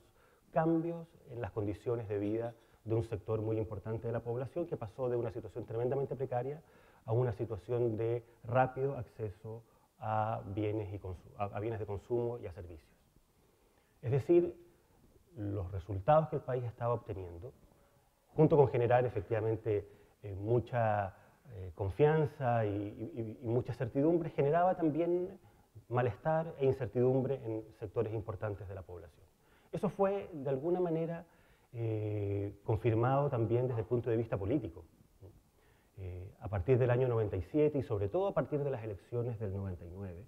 cambios en las condiciones de vida de un sector muy importante de la población que pasó de una situación tremendamente precaria a una situación de rápido acceso a bienes de consumo y a servicios. Es decir, los resultados que el país estaba obteniendo, junto con generar efectivamente mucha confianza y mucha certidumbre, generaba también malestar e incertidumbre en sectores importantes de la población. Eso fue, de alguna manera, confirmado también desde el punto de vista político. A partir del año 97 y sobre todo a partir de las elecciones del 99,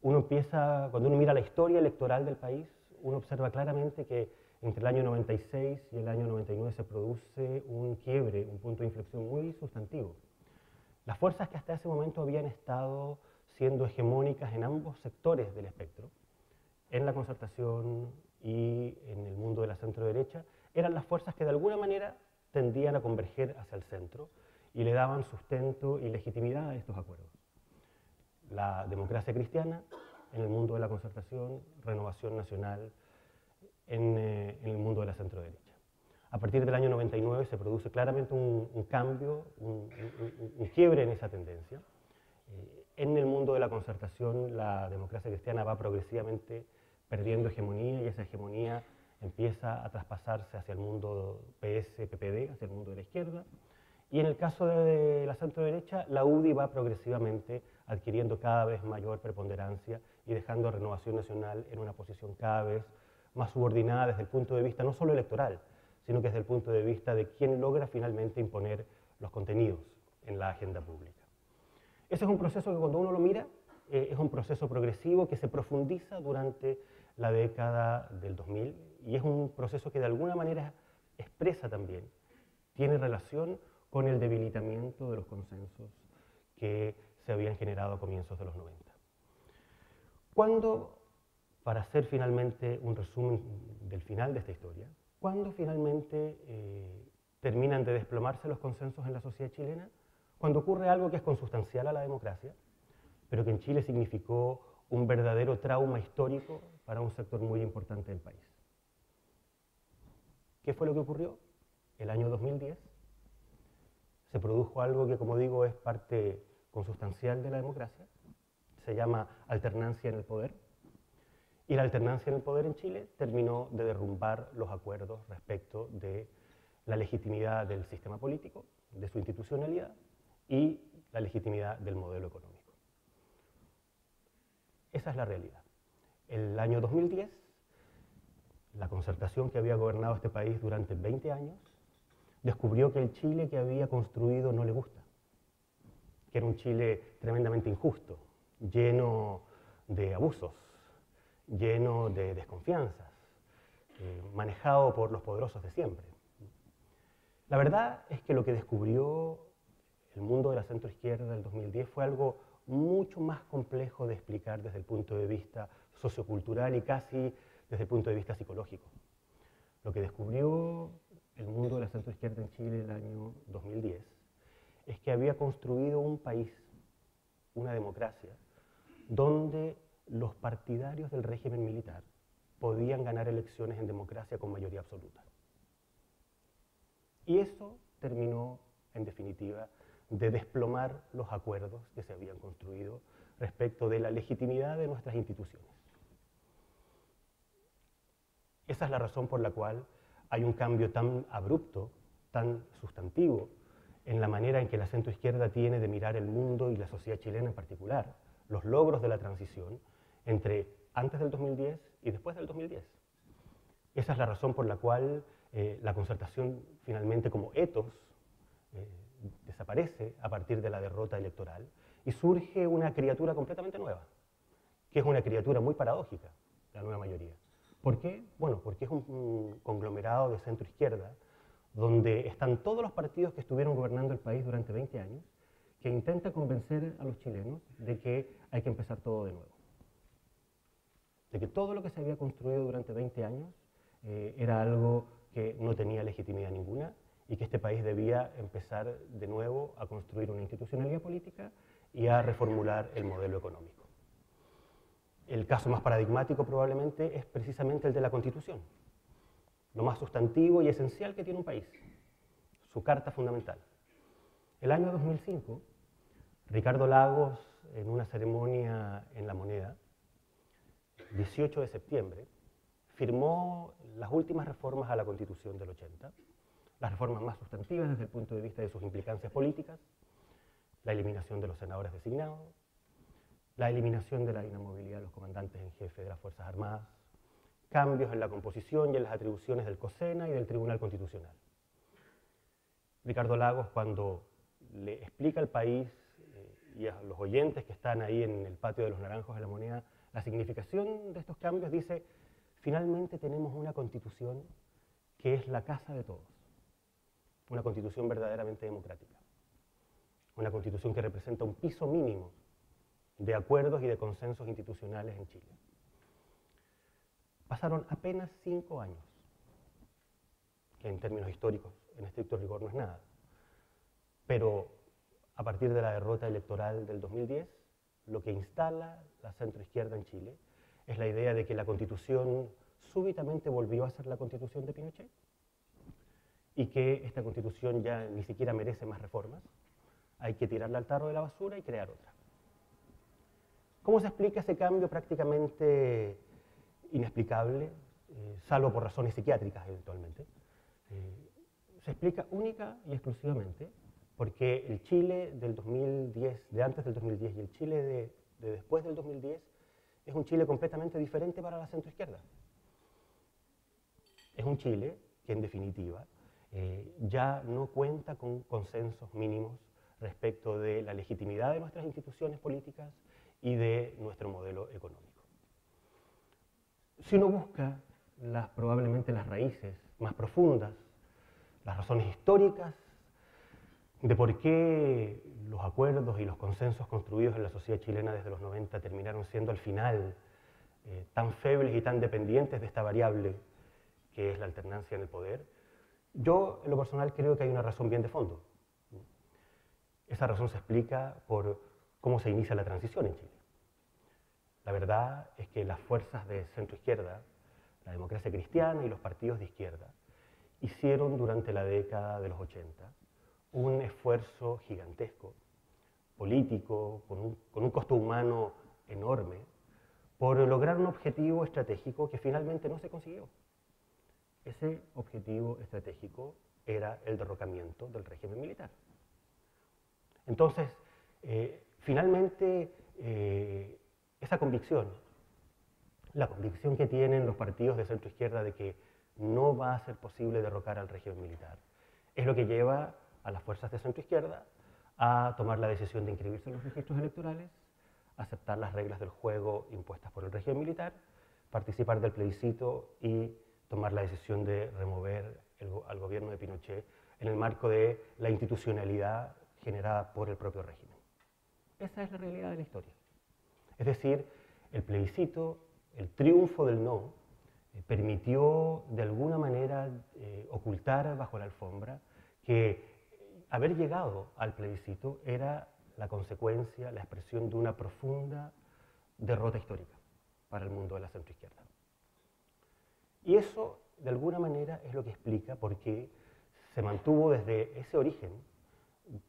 cuando uno mira la historia electoral del país, uno observa claramente que entre el año 96 y el año 99 se produce un quiebre, un punto de inflexión muy sustantivo. Las fuerzas que hasta ese momento habían estado siendo hegemónicas en ambos sectores del espectro, en la concertación y en el mundo de la centro-derecha, eran las fuerzas que de alguna manera tendían a converger hacia el centro y le daban sustento y legitimidad a estos acuerdos. La democracia cristiana en el mundo de la concertación, Renovación Nacional en el mundo de la centro-derecha. A partir del año 99 se produce claramente un cambio, un quiebre en esa tendencia. En el mundo de la concertación, la democracia cristiana va progresivamente perdiendo hegemonía y esa hegemonía empieza a traspasarse hacia el mundo PS-PPD, hacia el mundo de la izquierda. Y en el caso de la centro-derecha, la UDI va progresivamente adquiriendo cada vez mayor preponderancia y dejando a Renovación Nacional en una posición cada vez más subordinada desde el punto de vista no solo electoral, sino que desde el punto de vista de quién logra finalmente imponer los contenidos en la agenda pública. Ese es un proceso que cuando uno lo mira, es un proceso progresivo que se profundiza durante la década del 2000 y es un proceso que de alguna manera expresa también, tiene relación con el debilitamiento de los consensos que se habían generado a comienzos de los 90. Cuando, para hacer finalmente un resumen del final de esta historia, ¿cuándo finalmente terminan de desplomarse los consensos en la sociedad chilena? Cuando ocurre algo que es consustancial a la democracia, pero que en Chile significó un verdadero trauma histórico para un sector muy importante del país. ¿Qué fue lo que ocurrió? El año 2010 se produjo algo que, como digo, es parte consustancial de la democracia, se llama alternancia en el poder, y la alternancia en el poder en Chile terminó de derrumbar los acuerdos respecto de la legitimidad del sistema político, de su institucionalidad y la legitimidad del modelo económico. Esa es la realidad. El año 2010, la concertación que había gobernado este país durante 20 años descubrió que el Chile que había construido no le gusta, que era un Chile tremendamente injusto, lleno de abusos, lleno de desconfianzas, manejado por los poderosos de siempre. La verdad es que lo que descubrió el mundo de la centroizquierda del 2010 fue algo mucho más complejo de explicar desde el punto de vista sociocultural y casi desde el punto de vista psicológico. Lo que descubrió el mundo de la centroizquierda en Chile el año 2010 es que había construido un país, una democracia, donde los partidarios del régimen militar podían ganar elecciones en democracia con mayoría absoluta. Y eso terminó, en definitiva, de desplomar los acuerdos que se habían construido respecto de la legitimidad de nuestras instituciones. Esa es la razón por la cual hay un cambio tan abrupto, tan sustantivo, en la manera en que la centroizquierda tiene de mirar el mundo y la sociedad chilena en particular, los logros de la transición entre antes del 2010 y después del 2010. Esa es la razón por la cual la concertación finalmente como etos desaparece a partir de la derrota electoral y surge una criatura completamente nueva, que es una criatura muy paradójica, la nueva mayoría. ¿Por qué? Bueno, porque es un conglomerado de centro-izquierda donde están todos los partidos que estuvieron gobernando el país durante 20 años, que intenta convencer a los chilenos de que hay que empezar todo de nuevo. De que todo lo que se había construido durante 20 años era algo que no tenía legitimidad ninguna y que este país debía empezar de nuevo a construir una institucionalidad política y a reformular el modelo económico. El caso más paradigmático probablemente es precisamente el de la Constitución, lo más sustantivo y esencial que tiene un país, su carta fundamental. El año 2005, Ricardo Lagos, en una ceremonia en La Moneda, 18 de septiembre, firmó las últimas reformas a la Constitución del 80, las reformas más sustantivas desde el punto de vista de sus implicancias políticas, la eliminación de los senadores designados, la eliminación de la inamovilidad de los comandantes en jefe de las Fuerzas Armadas, cambios en la composición y en las atribuciones del COSENA y del Tribunal Constitucional. Ricardo Lagos, cuando le explica al país y a los oyentes que están ahí en el patio de los Naranjos de La Moneda la significación de estos cambios, dice: finalmente tenemos una constitución que es la casa de todos, una constitución verdaderamente democrática, una constitución que representa un piso mínimo de acuerdos y de consensos institucionales en Chile. Pasaron apenas 5 años, que en términos históricos, en estricto rigor, no es nada, pero a partir de la derrota electoral del 2010, lo que instala la centroizquierda en Chile es la idea de que la Constitución súbitamente volvió a ser la Constitución de Pinochet y que esta Constitución ya ni siquiera merece más reformas, hay que tirarla al tarro de la basura y crear otra. ¿Cómo se explica ese cambio prácticamente inexplicable, salvo por razones psiquiátricas eventualmente? Se explica única y exclusivamente porque el Chile del 2010, de antes del 2010, y el Chile de después del 2010 es un Chile completamente diferente para la centroizquierda. Es un Chile que, en definitiva, ya no cuenta con consensos mínimos respecto de la legitimidad de nuestras instituciones políticas y de nuestro modelo económico. Si uno busca probablemente las raíces más profundas, las razones históricas de por qué los acuerdos y los consensos construidos en la sociedad chilena desde los 90 terminaron siendo al final tan febles y tan dependientes de esta variable que es la alternancia en el poder, yo en lo personal creo que hay una razón bien de fondo. Esa razón se explica por cómo se inicia la transición en Chile. La verdad es que las fuerzas de centroizquierda, la democracia cristiana y los partidos de izquierda, hicieron durante la década de los 80 un esfuerzo gigantesco político, con un costo humano enorme, por lograr un objetivo estratégico que finalmente no se consiguió. Ese objetivo estratégico era el derrocamiento del régimen militar. Entonces, finalmente, esa convicción, la convicción que tienen los partidos de centro-izquierda de que no va a ser posible derrocar al régimen militar, es lo que lleva a las fuerzas de centro-izquierda a tomar la decisión de inscribirse en los registros electorales, aceptar las reglas del juego impuestas por el régimen militar, participar del plebiscito y tomar la decisión de remover al gobierno de Pinochet en el marco de la institucionalidad generada por el propio régimen. Esa es la realidad de la historia. Es decir, el plebiscito, el triunfo del no, permitió de alguna manera ocultar bajo la alfombra que haber llegado al plebiscito era la consecuencia, la expresión de una profunda derrota histórica para el mundo de la centroizquierda. Y eso, de alguna manera, es lo que explica por qué se mantuvo desde ese origen,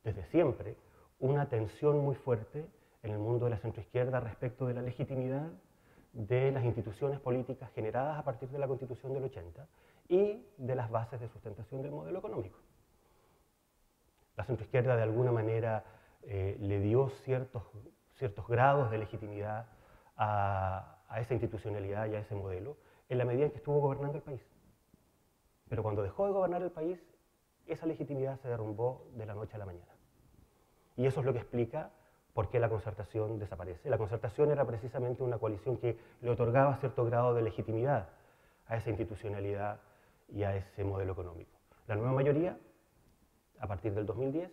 desde siempre, una tensión muy fuerte en el mundo de la centroizquierda respecto de la legitimidad de las instituciones políticas generadas a partir de la Constitución del 80 y de las bases de sustentación del modelo económico. La centroizquierda, de alguna manera, le dio ciertos grados de legitimidad a esa institucionalidad y a ese modelo en la medida en que estuvo gobernando el país. Pero cuando dejó de gobernar el país, esa legitimidad se derrumbó de la noche a la mañana. Y eso es lo que explica por qué la concertación desaparece. La concertación era precisamente una coalición que le otorgaba cierto grado de legitimidad a esa institucionalidad y a ese modelo económico. La nueva mayoría, a partir del 2010,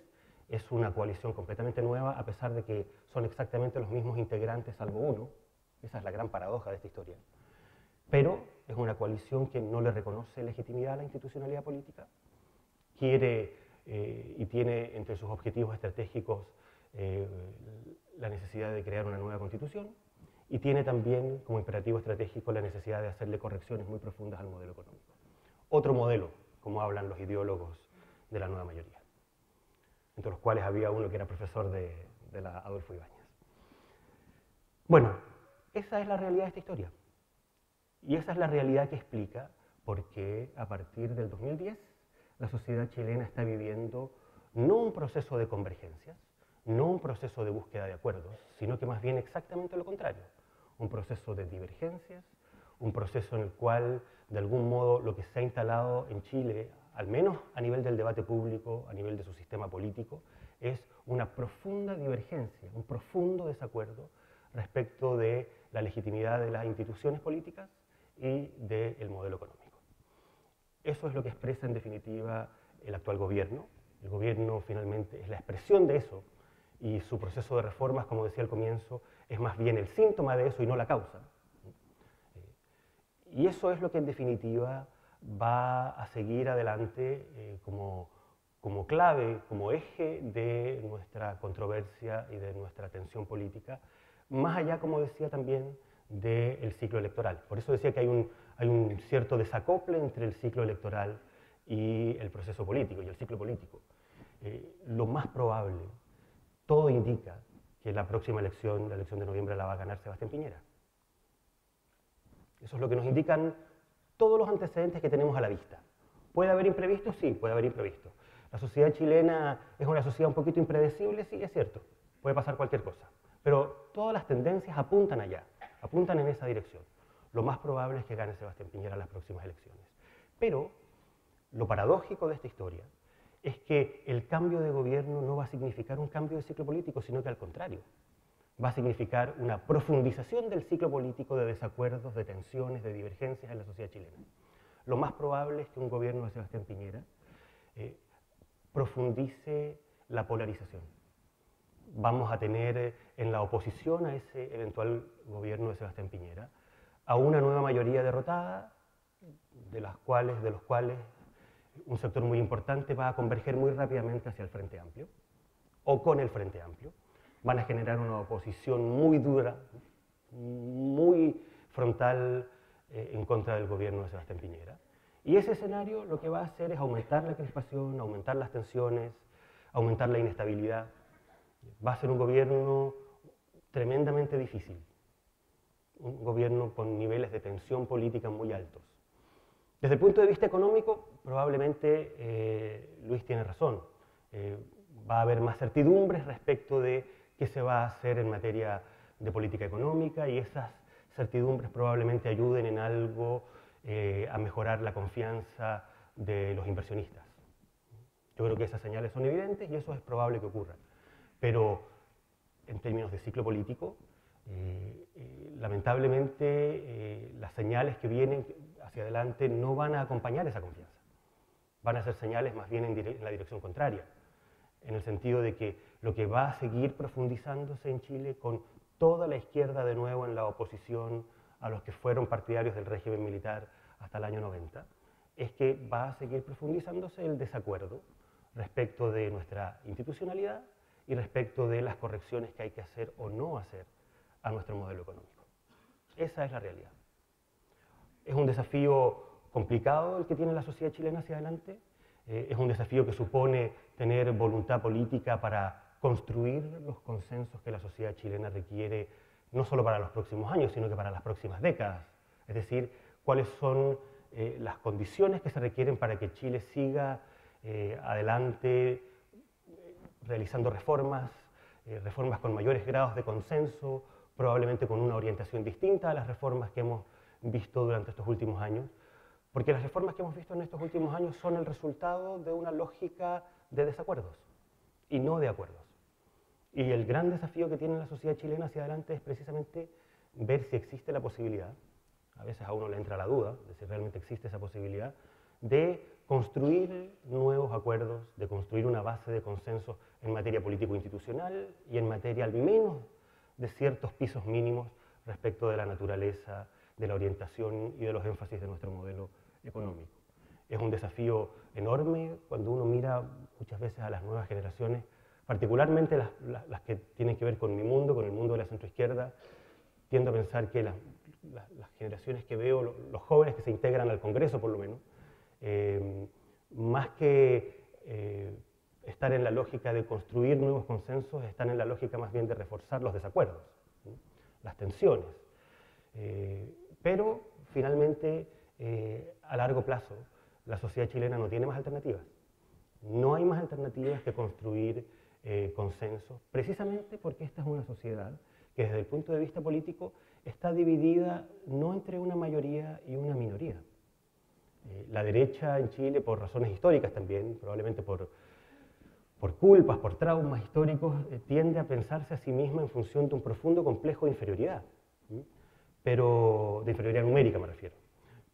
es una coalición completamente nueva, a pesar de que son exactamente los mismos integrantes, salvo uno. Esa es la gran paradoja de esta historia. Pero es una coalición que no le reconoce legitimidad a la institucionalidad política, quiere y tiene entre sus objetivos estratégicos la necesidad de crear una nueva constitución y tiene también como imperativo estratégico la necesidad de hacerle correcciones muy profundas al modelo económico. Otro modelo, como hablan los ideólogos de la nueva mayoría, entre los cuales había uno que era profesor de la Adolfo Ibáñez. Bueno, esa es la realidad de esta historia. Y esa es la realidad que explica por qué a partir del 2010 la sociedad chilena está viviendo no un proceso de convergencias, no un proceso de búsqueda de acuerdos, sino que más bien exactamente lo contrario, un proceso de divergencias, un proceso en el cual, de algún modo, lo que se ha instalado en Chile, al menos a nivel del debate público, a nivel de su sistema político, es una profunda divergencia, un profundo desacuerdo respecto de la legitimidad de las instituciones políticas y del modelo económico. Eso es lo que expresa en definitiva el actual gobierno. El gobierno finalmente es la expresión de eso y su proceso de reformas, como decía al comienzo, es más bien el síntoma de eso y no la causa. Y eso es lo que en definitiva va a seguir adelante como clave, como eje de nuestra controversia y de nuestra tensión política, más allá, como decía también, del ciclo electoral. Por eso decía que hay un cierto desacople entre el ciclo electoral y el proceso político y el ciclo político. Lo más probable, todo indica que la próxima elección, la elección de noviembre, la va a ganar Sebastián Piñera. Eso es lo que nos indican todos los antecedentes que tenemos a la vista. ¿Puede haber imprevistos? Sí, puede haber imprevistos. La sociedad chilena es una sociedad un poquito impredecible, sí, es cierto. Puede pasar cualquier cosa. Pero todas las tendencias apuntan allá, apuntan en esa dirección. Lo más probable es que gane Sebastián Piñera las próximas elecciones. Pero lo paradójico de esta historia es que el cambio de gobierno no va a significar un cambio de ciclo político, sino que al contrario, va a significar una profundización del ciclo político de desacuerdos, de tensiones, de divergencias en la sociedad chilena. Lo más probable es que un gobierno de Sebastián Piñera profundice la polarización. Vamos a tener en la oposición a ese eventual gobierno de Sebastián Piñera a una nueva mayoría derrotada, de los cuales un sector muy importante va a converger muy rápidamente hacia el Frente Amplio, o con el Frente Amplio. Van a generar una oposición muy dura, muy frontal en contra del gobierno de Sebastián Piñera. Y ese escenario lo que va a hacer es aumentar la crispación, aumentar las tensiones, aumentar la inestabilidad. Va a ser un gobierno tremendamente difícil, un gobierno con niveles de tensión política muy altos. Desde el punto de vista económico, probablemente Luis tiene razón. Va a haber más certidumbres respecto de qué se va a hacer en materia de política económica y esas certidumbres probablemente ayuden en algo a mejorar la confianza de los inversionistas. Yo creo que esas señales son evidentes y eso es probable que ocurra. Pero en términos de ciclo político, lamentablemente las señales que vienen hacia adelante no van a acompañar esa confianza. Van a ser señales más bien en la dirección contraria, en el sentido de que lo que va a seguir profundizándose en Chile con toda la izquierda de nuevo en la oposición a los que fueron partidarios del régimen militar hasta el año 90, es que va a seguir profundizándose el desacuerdo respecto de nuestra institucionalidad y respecto de las correcciones que hay que hacer o no hacer a nuestro modelo económico. Esa es la realidad. Es un desafío complicado el que tiene la sociedad chilena hacia adelante, es un desafío que supone tener voluntad política para construir los consensos que la sociedad chilena requiere, no solo para los próximos años, sino que para las próximas décadas. Es decir, cuáles son las condiciones que se requieren para que Chile siga adelante realizando reformas, reformas con mayores grados de consenso, probablemente con una orientación distinta a las reformas que hemos visto durante estos últimos años, porque las reformas que hemos visto en estos últimos años son el resultado de una lógica de desacuerdos y no de acuerdos. Y el gran desafío que tiene la sociedad chilena hacia adelante es precisamente ver si existe la posibilidad, a veces a uno le entra la duda de si realmente existe esa posibilidad, de construir nuevos acuerdos, de construir una base de consenso en materia político-institucional y en materia al menos de ciertos pisos mínimos respecto de la naturaleza, de la orientación y de los énfasis de nuestro modelo económico. Es un desafío enorme cuando uno mira muchas veces a las nuevas generaciones, particularmente las que tienen que ver con mi mundo, con el mundo de la centroizquierda. Tiendo a pensar que las generaciones que veo, los jóvenes que se integran al Congreso por lo menos, más que estar en la lógica de construir nuevos consensos, están en la lógica más bien de reforzar los desacuerdos, ¿sí? Las tensiones. Pero finalmente, a largo plazo, la sociedad chilena no tiene más alternativas. No hay más alternativas que construir consensos, precisamente porque esta es una sociedad que desde el punto de vista político está dividida no entre una mayoría y una minoría. La derecha en Chile, por razones históricas también, probablemente por culpas, por traumas históricos, tiende a pensarse a sí misma en función de un profundo complejo de inferioridad, ¿sí? Pero, de inferioridad numérica me refiero.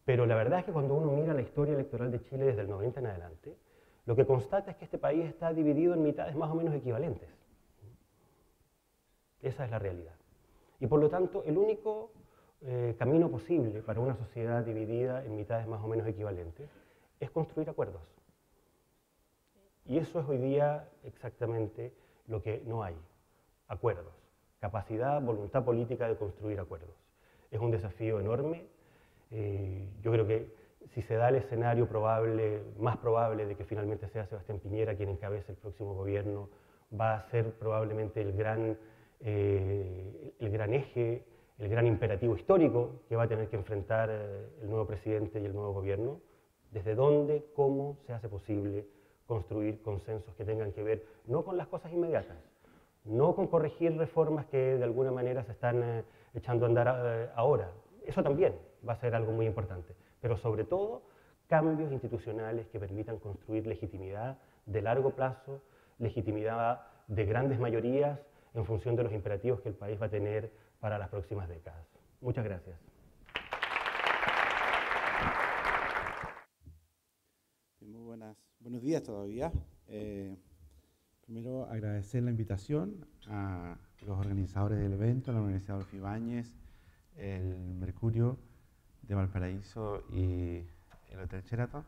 Pero la verdad es que cuando uno mira la historia electoral de Chile desde el 90 en adelante, lo que constata es que este país está dividido en mitades más o menos equivalentes. Esa es la realidad. Y por lo tanto, el único camino posible para una sociedad dividida en mitades más o menos equivalentes es construir acuerdos. Y eso es hoy día exactamente lo que no hay. Acuerdos. Capacidad, voluntad política de construir acuerdos. Es un desafío enorme. Yo creo que si se da el escenario probable, más probable de que finalmente sea Sebastián Piñera quien encabece el próximo gobierno, va a ser probablemente el gran eje, el gran imperativo histórico que va a tener que enfrentar el nuevo presidente y el nuevo gobierno. ¿Desde dónde, cómo se hace posible construir consensos que tengan que ver no con las cosas inmediatas, no con corregir reformas que de alguna manera se están echando a andar ahora? Eso también va a ser algo muy importante, pero sobre todo cambios institucionales que permitan construir legitimidad de largo plazo, legitimidad de grandes mayorías en función de los imperativos que el país va a tener para las próximas décadas. Muchas gracias. Buenos días todavía. Primero agradecer la invitación a los organizadores del evento, la Universidad Adolfo Ibáñez, el Mercurio de Valparaíso y el Hotel Sheraton.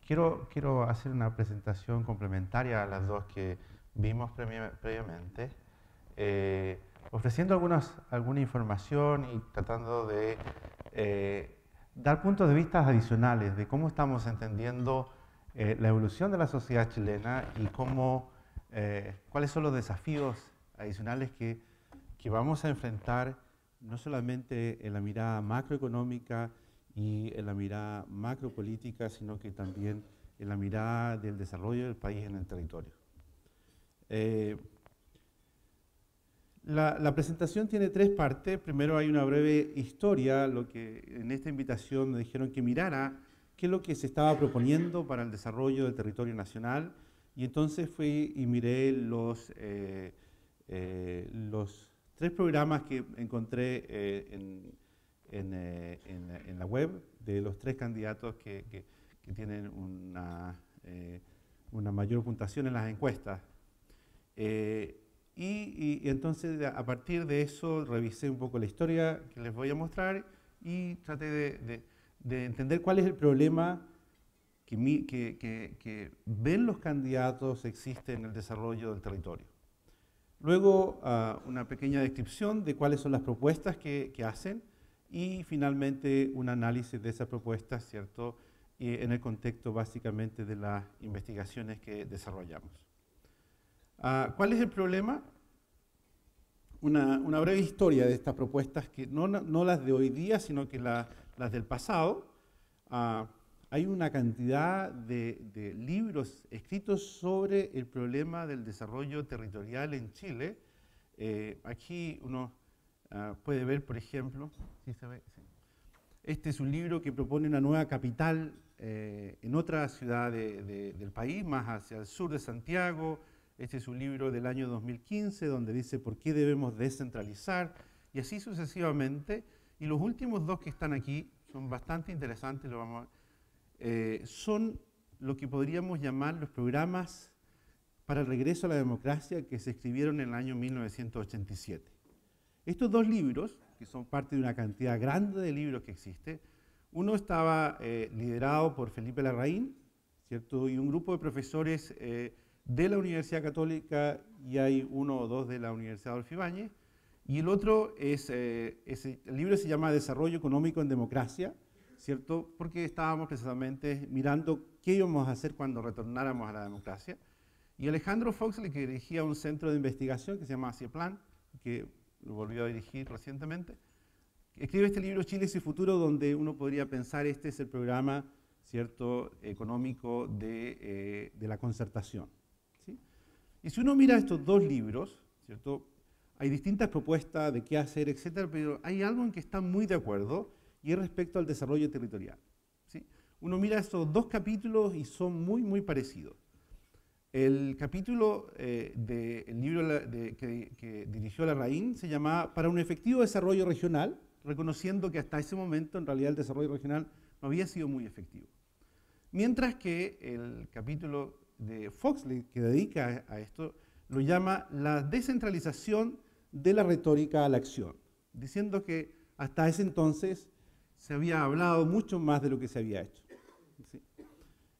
Quiero hacer una presentación complementaria a las dos que vimos previamente, ofreciendo alguna información y tratando de dar puntos de vista adicionales de cómo estamos entendiendo la evolución de la sociedad chilena y cómo cuáles son los desafíos adicionales que vamos a enfrentar, no solamente en la mirada macroeconómica y en la mirada macropolítica, sino que también en la mirada del desarrollo del país en el territorio. La presentación tiene tres partes. Primero hay una breve historia, lo que en esta invitación me dijeron que mirara qué es lo que se estaba proponiendo para el desarrollo del territorio nacional, y entonces fui y miré los tres programas que encontré en la web de los tres candidatos que tienen una mayor puntuación en las encuestas. Y entonces a partir de eso revisé un poco la historia que les voy a mostrar y traté de entender cuál es el problema que ven los candidatos existe en el desarrollo del territorio. Luego una pequeña descripción de cuáles son las propuestas que hacen y finalmente un análisis de esas propuestas, ¿cierto? En el contexto básicamente de las investigaciones que desarrollamos. ¿Cuál es el problema? Una breve historia de estas propuestas, que no las de hoy día, sino que las del pasado. Hay una cantidad de libros escritos sobre el problema del desarrollo territorial en Chile. Aquí uno puede ver, por ejemplo, ¿sí se ve? Sí. Este es un libro que propone una nueva capital en otra ciudad del país, más hacia el sur de Santiago. Este es un libro del año 2015, donde dice por qué debemos descentralizar, y así sucesivamente. Y los últimos dos que están aquí son bastante interesantes, son lo que podríamos llamar los programas para el regreso a la democracia que se escribieron en el año 1987. Estos dos libros, que son parte de una cantidad grande de libros que existe, uno estaba liderado por Felipe Larraín, ¿cierto? Y un grupo de profesores de la Universidad Católica, y hay uno o dos de la Universidad Adolfo Ibáñez, y el otro el libro se llama Desarrollo Económico en Democracia, ¿cierto? Porque estábamos precisamente mirando qué íbamos a hacer cuando retornáramos a la democracia. Y Alejandro Foxley, que dirigía un centro de investigación que se llama CIEPLAN, que lo volvió a dirigir recientemente, escribe este libro Chile y su futuro, donde uno podría pensar este es el programa, ¿cierto?, económico de la concertación. ¿Sí? Y si uno mira estos dos libros, ¿cierto?, hay distintas propuestas de qué hacer, etcétera, pero hay algo en que están muy de acuerdo, y es respecto al desarrollo territorial. ¿Sí? Uno mira estos dos capítulos y son muy, muy parecidos. El capítulo del libro que dirigió Larraín se llamaba Para un efectivo desarrollo regional, reconociendo que hasta ese momento en realidad el desarrollo regional no había sido muy efectivo. Mientras que el capítulo de Foxley, que dedica a esto, lo llama la descentralización de la retórica a la acción, diciendo que hasta ese entonces se había hablado mucho más de lo que se había hecho. ¿Sí?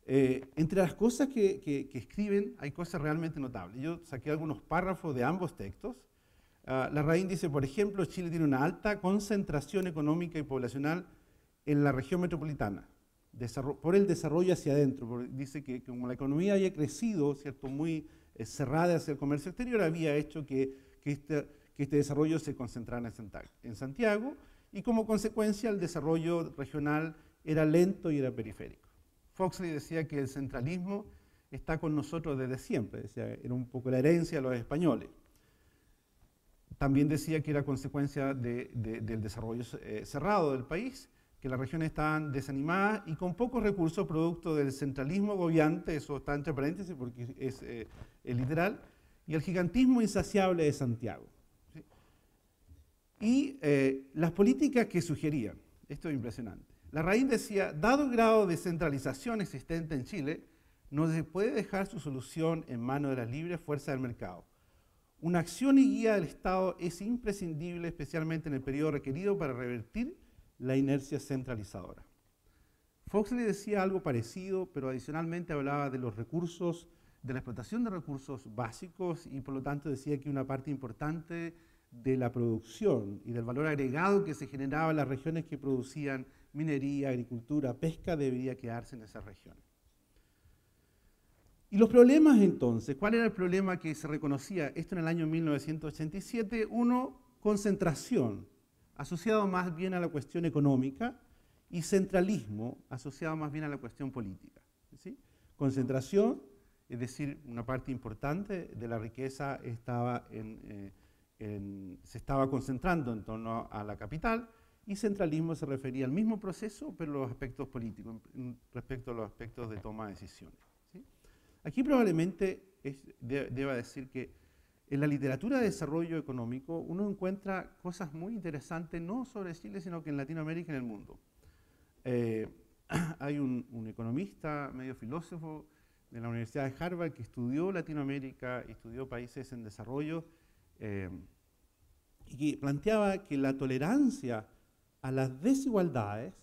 Entre las cosas que escriben hay cosas realmente notables. Yo saqué algunos párrafos de ambos textos. Larraín dice, por ejemplo, Chile tiene una alta concentración económica y poblacional en la región metropolitana, por el desarrollo hacia adentro. Dice que como la economía había crecido, ¿cierto?, muy cerrada hacia el comercio exterior, había hecho que este desarrollo se concentrara en Santiago, y como consecuencia el desarrollo regional era lento y era periférico. Foxley decía que el centralismo está con nosotros desde siempre, decía, era un poco la herencia de los españoles. También decía que era consecuencia del desarrollo cerrado del país, que las regiones estaban desanimadas y con pocos recursos, producto del centralismo agobiante, eso está entre paréntesis porque es literal, y el gigantismo insaciable de Santiago. ¿Sí? Y las políticas que sugerían, esto es impresionante. Larraín decía, dado el grado de centralización existente en Chile, no se puede dejar su solución en manos de las libres fuerzas del mercado. Una acción y guía del Estado es imprescindible, especialmente en el periodo requerido para revertir la inercia centralizadora. Foxley decía algo parecido, pero adicionalmente hablaba de los recursos, de la explotación de recursos básicos, y por lo tanto decía que una parte importante de la producción y del valor agregado que se generaba en las regiones que producían minería, agricultura, pesca, debería quedarse en esas regiones. Y los problemas entonces, ¿cuál era el problema que se reconocía? Esto en el año 1987, uno, concentración, asociado más bien a la cuestión económica, y centralismo, asociado más bien a la cuestión política. ¿Sí? Concentración, es decir, una parte importante de la riqueza se estaba concentrando en torno a la capital, y centralismo se refería al mismo proceso, pero los aspectos políticos, respecto a los aspectos de toma de decisiones. ¿Sí? Aquí probablemente deba decir que en la literatura de desarrollo económico uno encuentra cosas muy interesantes, no sobre Chile, sino que en Latinoamérica y en el mundo. Hay un economista, medio filósofo, de la Universidad de Harvard que estudió Latinoamérica, estudió países en desarrollo, y que planteaba que la tolerancia a las desigualdades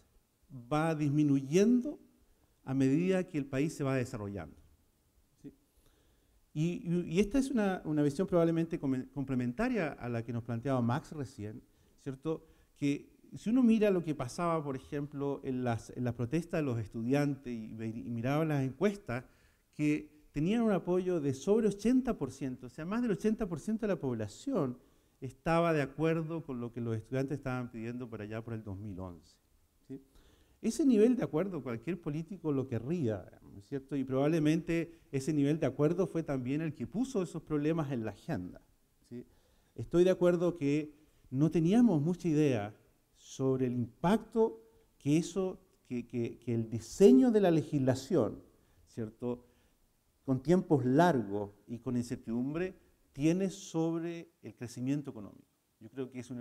va disminuyendo a medida que el país se va desarrollando. ¿Sí? Y esta es una visión probablemente complementaria a la que nos planteaba Max recién, ¿cierto? Que si uno mira lo que pasaba, por ejemplo, en las protestas de los estudiantes y miraba las encuestas, que tenían un apoyo de sobre 80%, o sea, más del 80% de la población estaba de acuerdo con lo que los estudiantes estaban pidiendo por allá por el 2011. ¿Sí? Ese nivel de acuerdo cualquier político lo querría, ¿no es cierto? Y probablemente ese nivel de acuerdo fue también el que puso esos problemas en la agenda. ¿Sí? Estoy de acuerdo que no teníamos mucha idea sobre el impacto que el diseño de la legislación, ¿cierto?, con tiempos largos y con incertidumbre, tiene sobre el crecimiento económico. Yo creo que es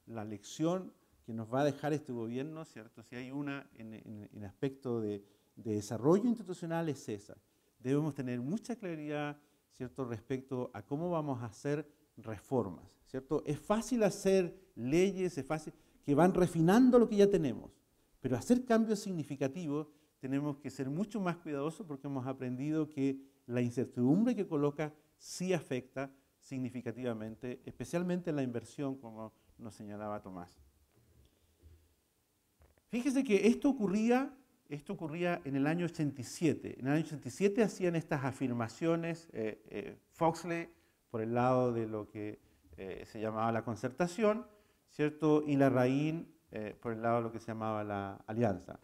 la lección que nos va a dejar este gobierno, ¿cierto? Si hay una en aspecto de desarrollo institucional es esa. Debemos tener mucha claridad, ¿cierto?, respecto a cómo vamos a hacer reformas, ¿cierto? Es fácil hacer leyes, es fácil que van refinando lo que ya tenemos, pero hacer cambios significativos tenemos que ser mucho más cuidadosos porque hemos aprendido que la incertidumbre que coloca sí afecta significativamente, especialmente en la inversión, como nos señalaba Tomás. Fíjese que esto ocurría en el año 87. En el año 87 hacían estas afirmaciones Foxley por el lado de lo que se llamaba la concertación, ¿cierto? Y Larraín por el lado de lo que se llamaba la alianza.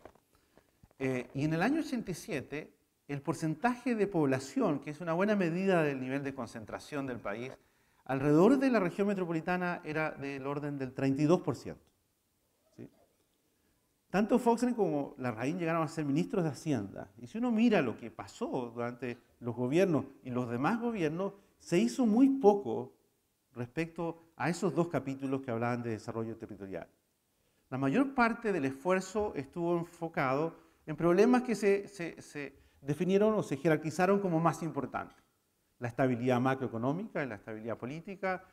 Y en el año 87, el porcentaje de población, que es una buena medida del nivel de concentración del país, alrededor de la región metropolitana era del orden del 32%. ¿Sí? Tanto Foxley como Larraín llegaron a ser ministros de Hacienda. Y si uno mira lo que pasó durante los gobiernos y los demás gobiernos, se hizo muy poco respecto a esos dos capítulos que hablaban de desarrollo territorial. La mayor parte del esfuerzo estuvo enfocado en problemas que se definieron o se jerarquizaron como más importantes. La estabilidad macroeconómica, la estabilidad política,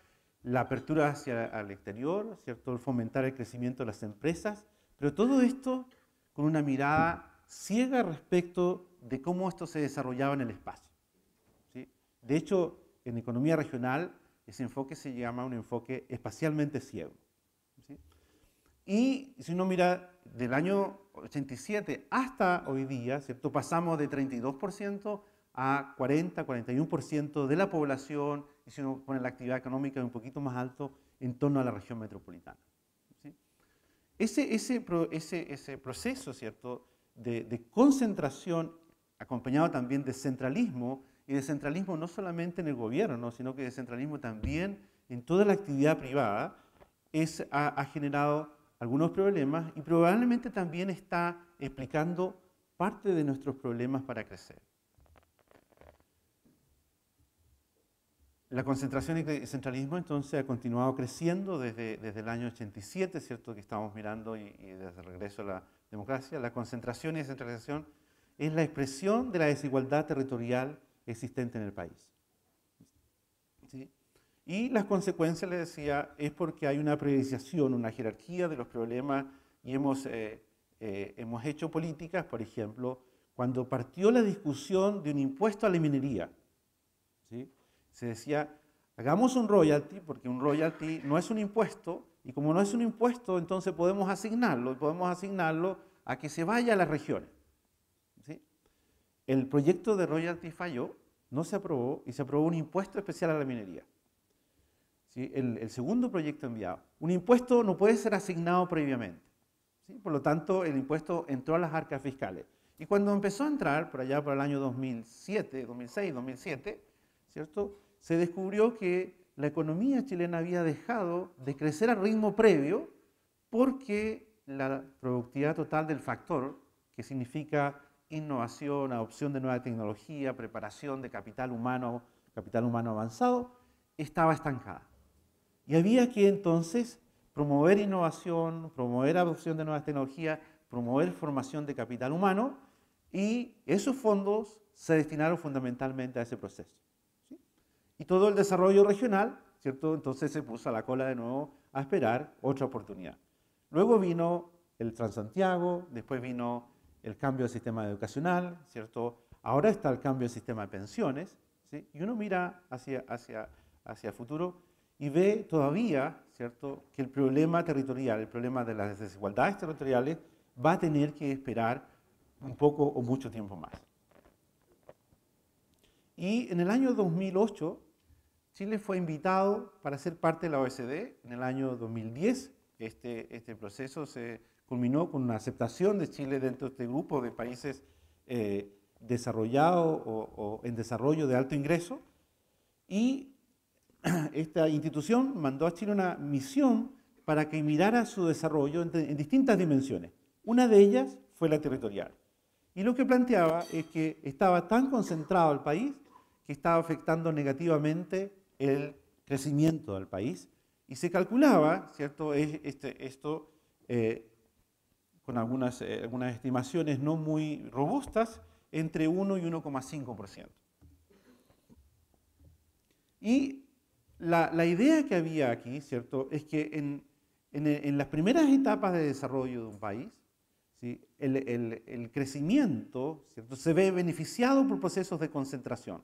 la apertura hacia el exterior, ¿cierto?, el fomentar el crecimiento de las empresas, pero todo esto con una mirada ciega respecto de cómo esto se desarrollaba en el espacio. ¿Sí? De hecho, en economía regional, ese enfoque se llama un enfoque espacialmente ciego. ¿Sí? Y si uno mira del año 87 hasta hoy día, ¿cierto?, pasamos de 32% a 40, 41% de la población, y si uno pone la actividad económica un poquito más alto, en torno a la región metropolitana. ¿Sí? Ese proceso, ¿cierto?, de concentración, acompañado también de centralismo, y de centralismo no solamente en el gobierno, ¿no?, sino que de centralismo también en toda la actividad privada, ha generado algunos problemas y probablemente también está explicando parte de nuestros problemas para crecer. La concentración y el centralismo entonces ha continuado creciendo desde el año 87, ¿cierto?, que estamos mirando y desde el regreso a la democracia. La concentración y descentralización es la expresión de la desigualdad territorial existente en el país. ¿Sí? Y las consecuencias, les decía, es porque hay una priorización, una jerarquía de los problemas y hemos hecho políticas, por ejemplo, cuando partió la discusión de un impuesto a la minería, ¿sí?, se decía, hagamos un royalty, porque un royalty no es un impuesto, y como no es un impuesto, entonces podemos asignarlo, y podemos asignarlo a que se vaya a las regiones. ¿Sí? el proyecto de royalty falló, no se aprobó y se aprobó un impuesto especial a la minería. ¿Sí? El segundo proyecto enviado. Un impuesto no puede ser asignado previamente. ¿Sí? Por lo tanto, el impuesto entró a las arcas fiscales. Y cuando empezó a entrar, por allá por el año 2007, 2006, 2007, ¿cierto? Se descubrió que la economía chilena había dejado de crecer al ritmo previo porque la productividad total del factor, que significa innovación, adopción de nueva tecnología, preparación de capital humano avanzado, estaba estancada. Y había que entonces promover innovación, promover adopción de nuevas tecnologías, promover formación de capital humano, y esos fondos se destinaron fundamentalmente a ese proceso. ¿Sí? Y todo el desarrollo regional, ¿cierto? Entonces se puso a la cola de nuevo a esperar otra oportunidad. Luego vino el Transantiago, después vino el cambio del sistema educacional, ¿cierto? Ahora está el cambio del sistema de pensiones, ¿sí? Y uno mira hacia el futuro y ve todavía, ¿cierto?, que el problema territorial, el problema de las desigualdades territoriales va a tener que esperar un poco o mucho tiempo más. Y en el año 2008, Chile fue invitado para ser parte de la OECD. En el año 2010, este proceso se culminó con una aceptación de Chile dentro de este grupo de países desarrollados o en desarrollo de alto ingreso. Y esta institución mandó a Chile una misión para que mirara su desarrollo en distintas dimensiones. Una de ellas fue la territorial. Y lo que planteaba es que estaba tan concentrado el país que estaba afectando negativamente el crecimiento del país. Y se calculaba, ¿cierto?, esto con algunas estimaciones no muy robustas, entre 1 y 1,5%. Y la idea que había aquí, ¿cierto?, es que en las primeras etapas de desarrollo de un país, ¿sí?, el crecimiento, ¿cierto?, se ve beneficiado por procesos de concentración.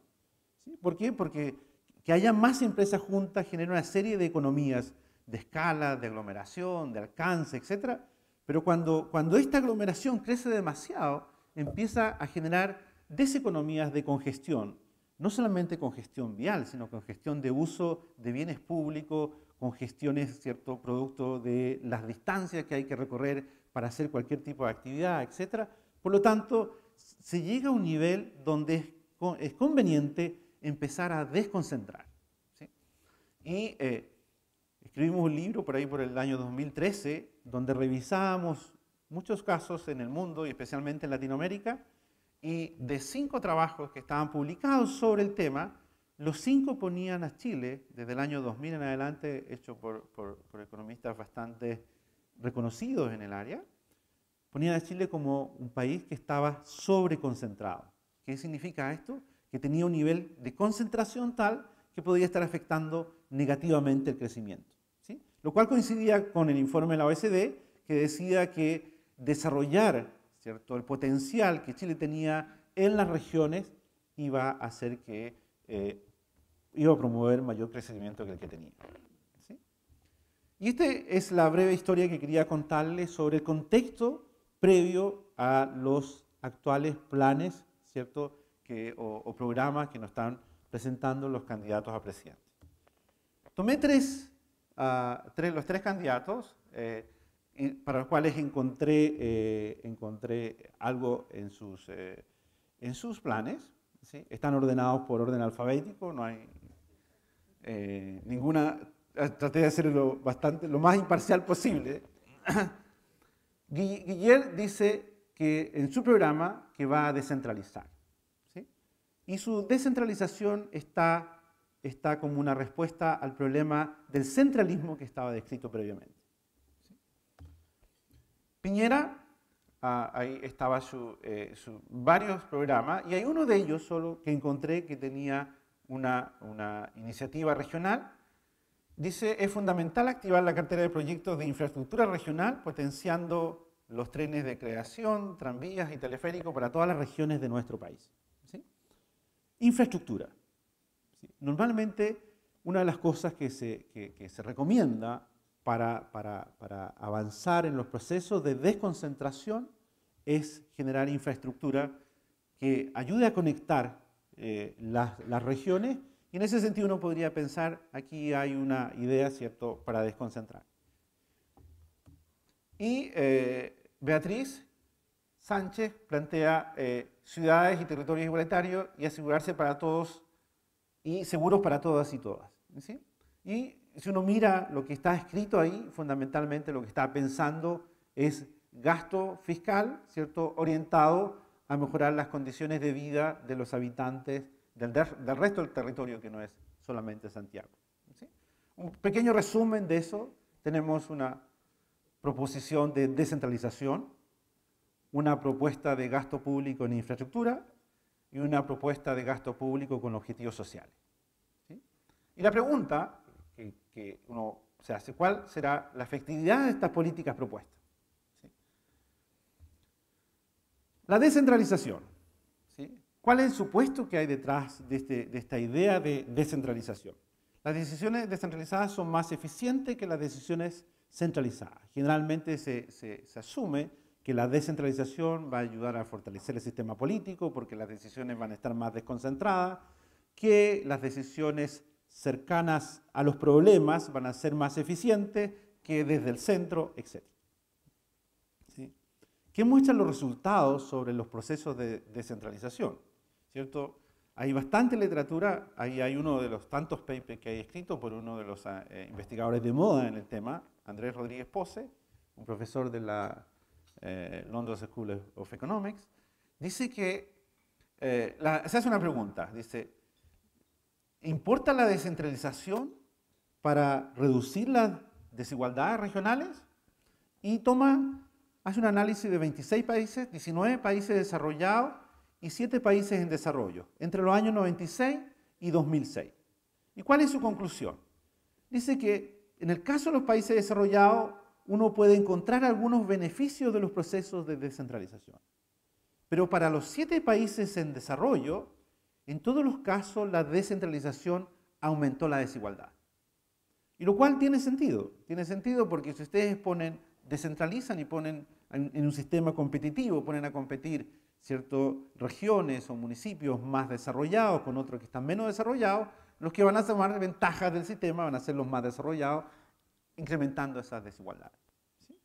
¿Sí? ¿Por qué? Porque que haya más empresas juntas genera una serie de economías de escala, de aglomeración, de alcance, etc. Pero cuando esta aglomeración crece demasiado, empieza a generar deseconomías de congestión. No solamente congestión vial, sino congestión de uso de bienes públicos, congestiones, ¿cierto?, producto de las distancias que hay que recorrer para hacer cualquier tipo de actividad, etc. Por lo tanto, se llega a un nivel donde es conveniente empezar a desconcentrar. ¿Sí? Y escribimos un libro por ahí por el año 2013, donde revisábamos muchos casos en el mundo y especialmente en Latinoamérica, y de 5 trabajos que estaban publicados sobre el tema, los 5 ponían a Chile, desde el año 2000 en adelante, hecho por economistas bastante reconocidos en el área, ponían a Chile como un país que estaba sobreconcentrado. ¿Qué significa esto? Que tenía un nivel de concentración tal que podía estar afectando negativamente el crecimiento. ¿Sí? Lo cual coincidía con el informe de la OECD, que decía que desarrollar, ¿cierto?, el potencial que Chile tenía en las regiones iba a hacer que iba a promover mayor crecimiento que el que tenía. ¿Sí? Y esta es la breve historia que quería contarles sobre el contexto previo a los actuales planes, ¿cierto?, o programas que nos están presentando los candidatos a presidente. Tomé los tres candidatos, para los cuales encontré algo en sus planes. ¿Sí? Están ordenados por orden alfabético, no hay ninguna. Traté de hacerlo lo más imparcial posible. Guillier dice que en su programa que va a descentralizar. ¿Sí? Y su descentralización está como una respuesta al problema del centralismo que estaba descrito previamente. ¿Sí? Piñera, ahí estaba varios programas, y hay uno de ellos solo que encontré que tenía una iniciativa regional. Dice, es fundamental activar la cartera de proyectos de infraestructura regional, potenciando los trenes de creación, tranvías y teleféricos para todas las regiones de nuestro país. ¿Sí? Infraestructura. ¿Sí? Normalmente, una de las cosas que se recomienda para avanzar en los procesos de desconcentración es generar infraestructura que ayude a conectar las regiones, y en ese sentido uno podría pensar, aquí hay una idea, ¿cierto?, para desconcentrar. Y Beatriz Sánchez plantea ciudades y territorios igualitarios y asegurarse para todos y seguros para todas y todas. ¿Sí? Y si uno mira lo que está escrito ahí, fundamentalmente lo que está pensando es gasto fiscal, ¿cierto?, orientado a mejorar las condiciones de vida de los habitantes del resto del territorio que no es solamente Santiago. ¿Sí? Un pequeño resumen de eso: tenemos una proposición de descentralización, una propuesta de gasto público en infraestructura y una propuesta de gasto público con objetivos sociales. ¿Sí? Y la pregunta que uno se hace: ¿cuál será la efectividad de estas políticas propuestas? ¿Sí? La descentralización. ¿Sí? ¿Cuál es el supuesto que hay detrás de esta idea de descentralización? Las decisiones descentralizadas son más eficientes que las decisiones centralizadas. Generalmente se asume que la descentralización va a ayudar a fortalecer el sistema político porque las decisiones van a estar más desconcentradas, que las decisiones cercanas a los problemas van a ser más eficientes que desde el centro, etc. ¿Sí? ¿Qué muestran los resultados sobre los procesos de descentralización? ¿Cierto? Hay bastante literatura, ahí hay uno de los tantos papers que hay escrito por uno de los investigadores de moda en el tema, Andrés Rodríguez Pose, un profesor de la London School of Economics. Dice que, se hace una pregunta, dice: ¿importa la descentralización para reducir las desigualdades regionales? Y hace un análisis de 26 países, 19 países desarrollados y 7 países en desarrollo, entre los años 96 y 2006. ¿Y cuál es su conclusión? Dice que en el caso de los países desarrollados, uno puede encontrar algunos beneficios de los procesos de descentralización. Pero para los 7 países en desarrollo, en todos los casos la descentralización aumentó la desigualdad. Y lo cual tiene sentido. Tiene sentido porque si ustedes descentralizan y ponen en un sistema competitivo, ponen a competir, ¿cierto?, regiones o municipios más desarrollados con otros que están menos desarrollados, los que van a tomar ventajas del sistema van a ser los más desarrollados, incrementando esas desigualdades. ¿Sí?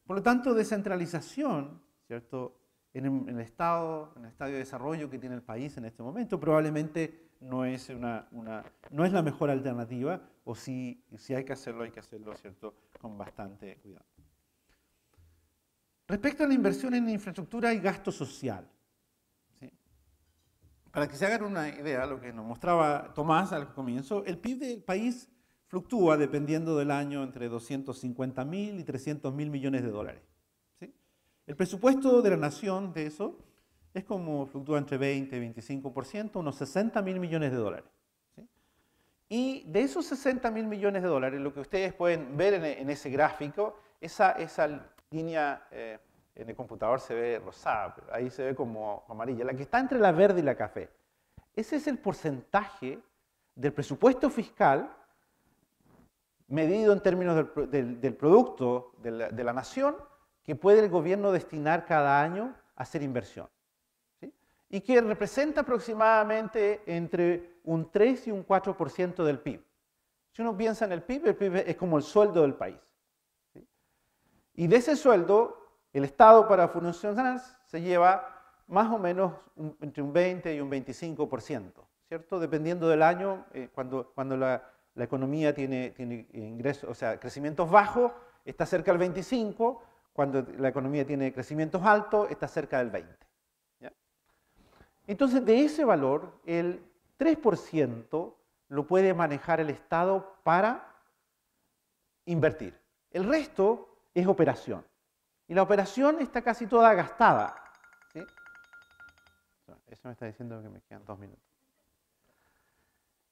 Por lo tanto, descentralización, ¿cierto?, en el estado de desarrollo que tiene el país en este momento, probablemente no es la mejor alternativa, o si hay que hacerlo, ¿cierto?, con bastante cuidado. Respecto a la inversión en infraestructura y gasto social, ¿sí? Para que se hagan una idea, lo que nos mostraba Tomás al comienzo, el PIB del país fluctúa dependiendo del año entre 250.000 y 300.000 millones de dólares. ¿Sí? El presupuesto de la nación de eso es como fluctúa entre 20 y 25%, unos 60.000 millones de dólares. ¿Sí? Y de esos 60.000 millones de dólares, lo que ustedes pueden ver en ese gráfico, esa línea en el computador se ve rosada, pero ahí se ve como amarilla, la que está entre la verde y la café. Ese es el porcentaje del presupuesto fiscal medido en términos del producto de la nación que puede el gobierno destinar cada año a hacer inversión. ¿Sí? Y que representa aproximadamente entre un 3 y un 4% del PIB. Si uno piensa en el PIB es como el sueldo del país. ¿Sí? Y de ese sueldo, el Estado para funcionar se lleva más o menos entre un 20 y un 25%, ¿cierto? Dependiendo del año, cuando la economía tiene ingresos, o sea, crecimientos bajos, está cerca del 25%, cuando la economía tiene crecimientos altos, está cerca del 20%. ¿Ya? Entonces, de ese valor, el 3% lo puede manejar el Estado para invertir. El resto es operación. Y la operación está casi toda gastada. ¿Sí? Eso me está diciendo que me quedan 2 minutos.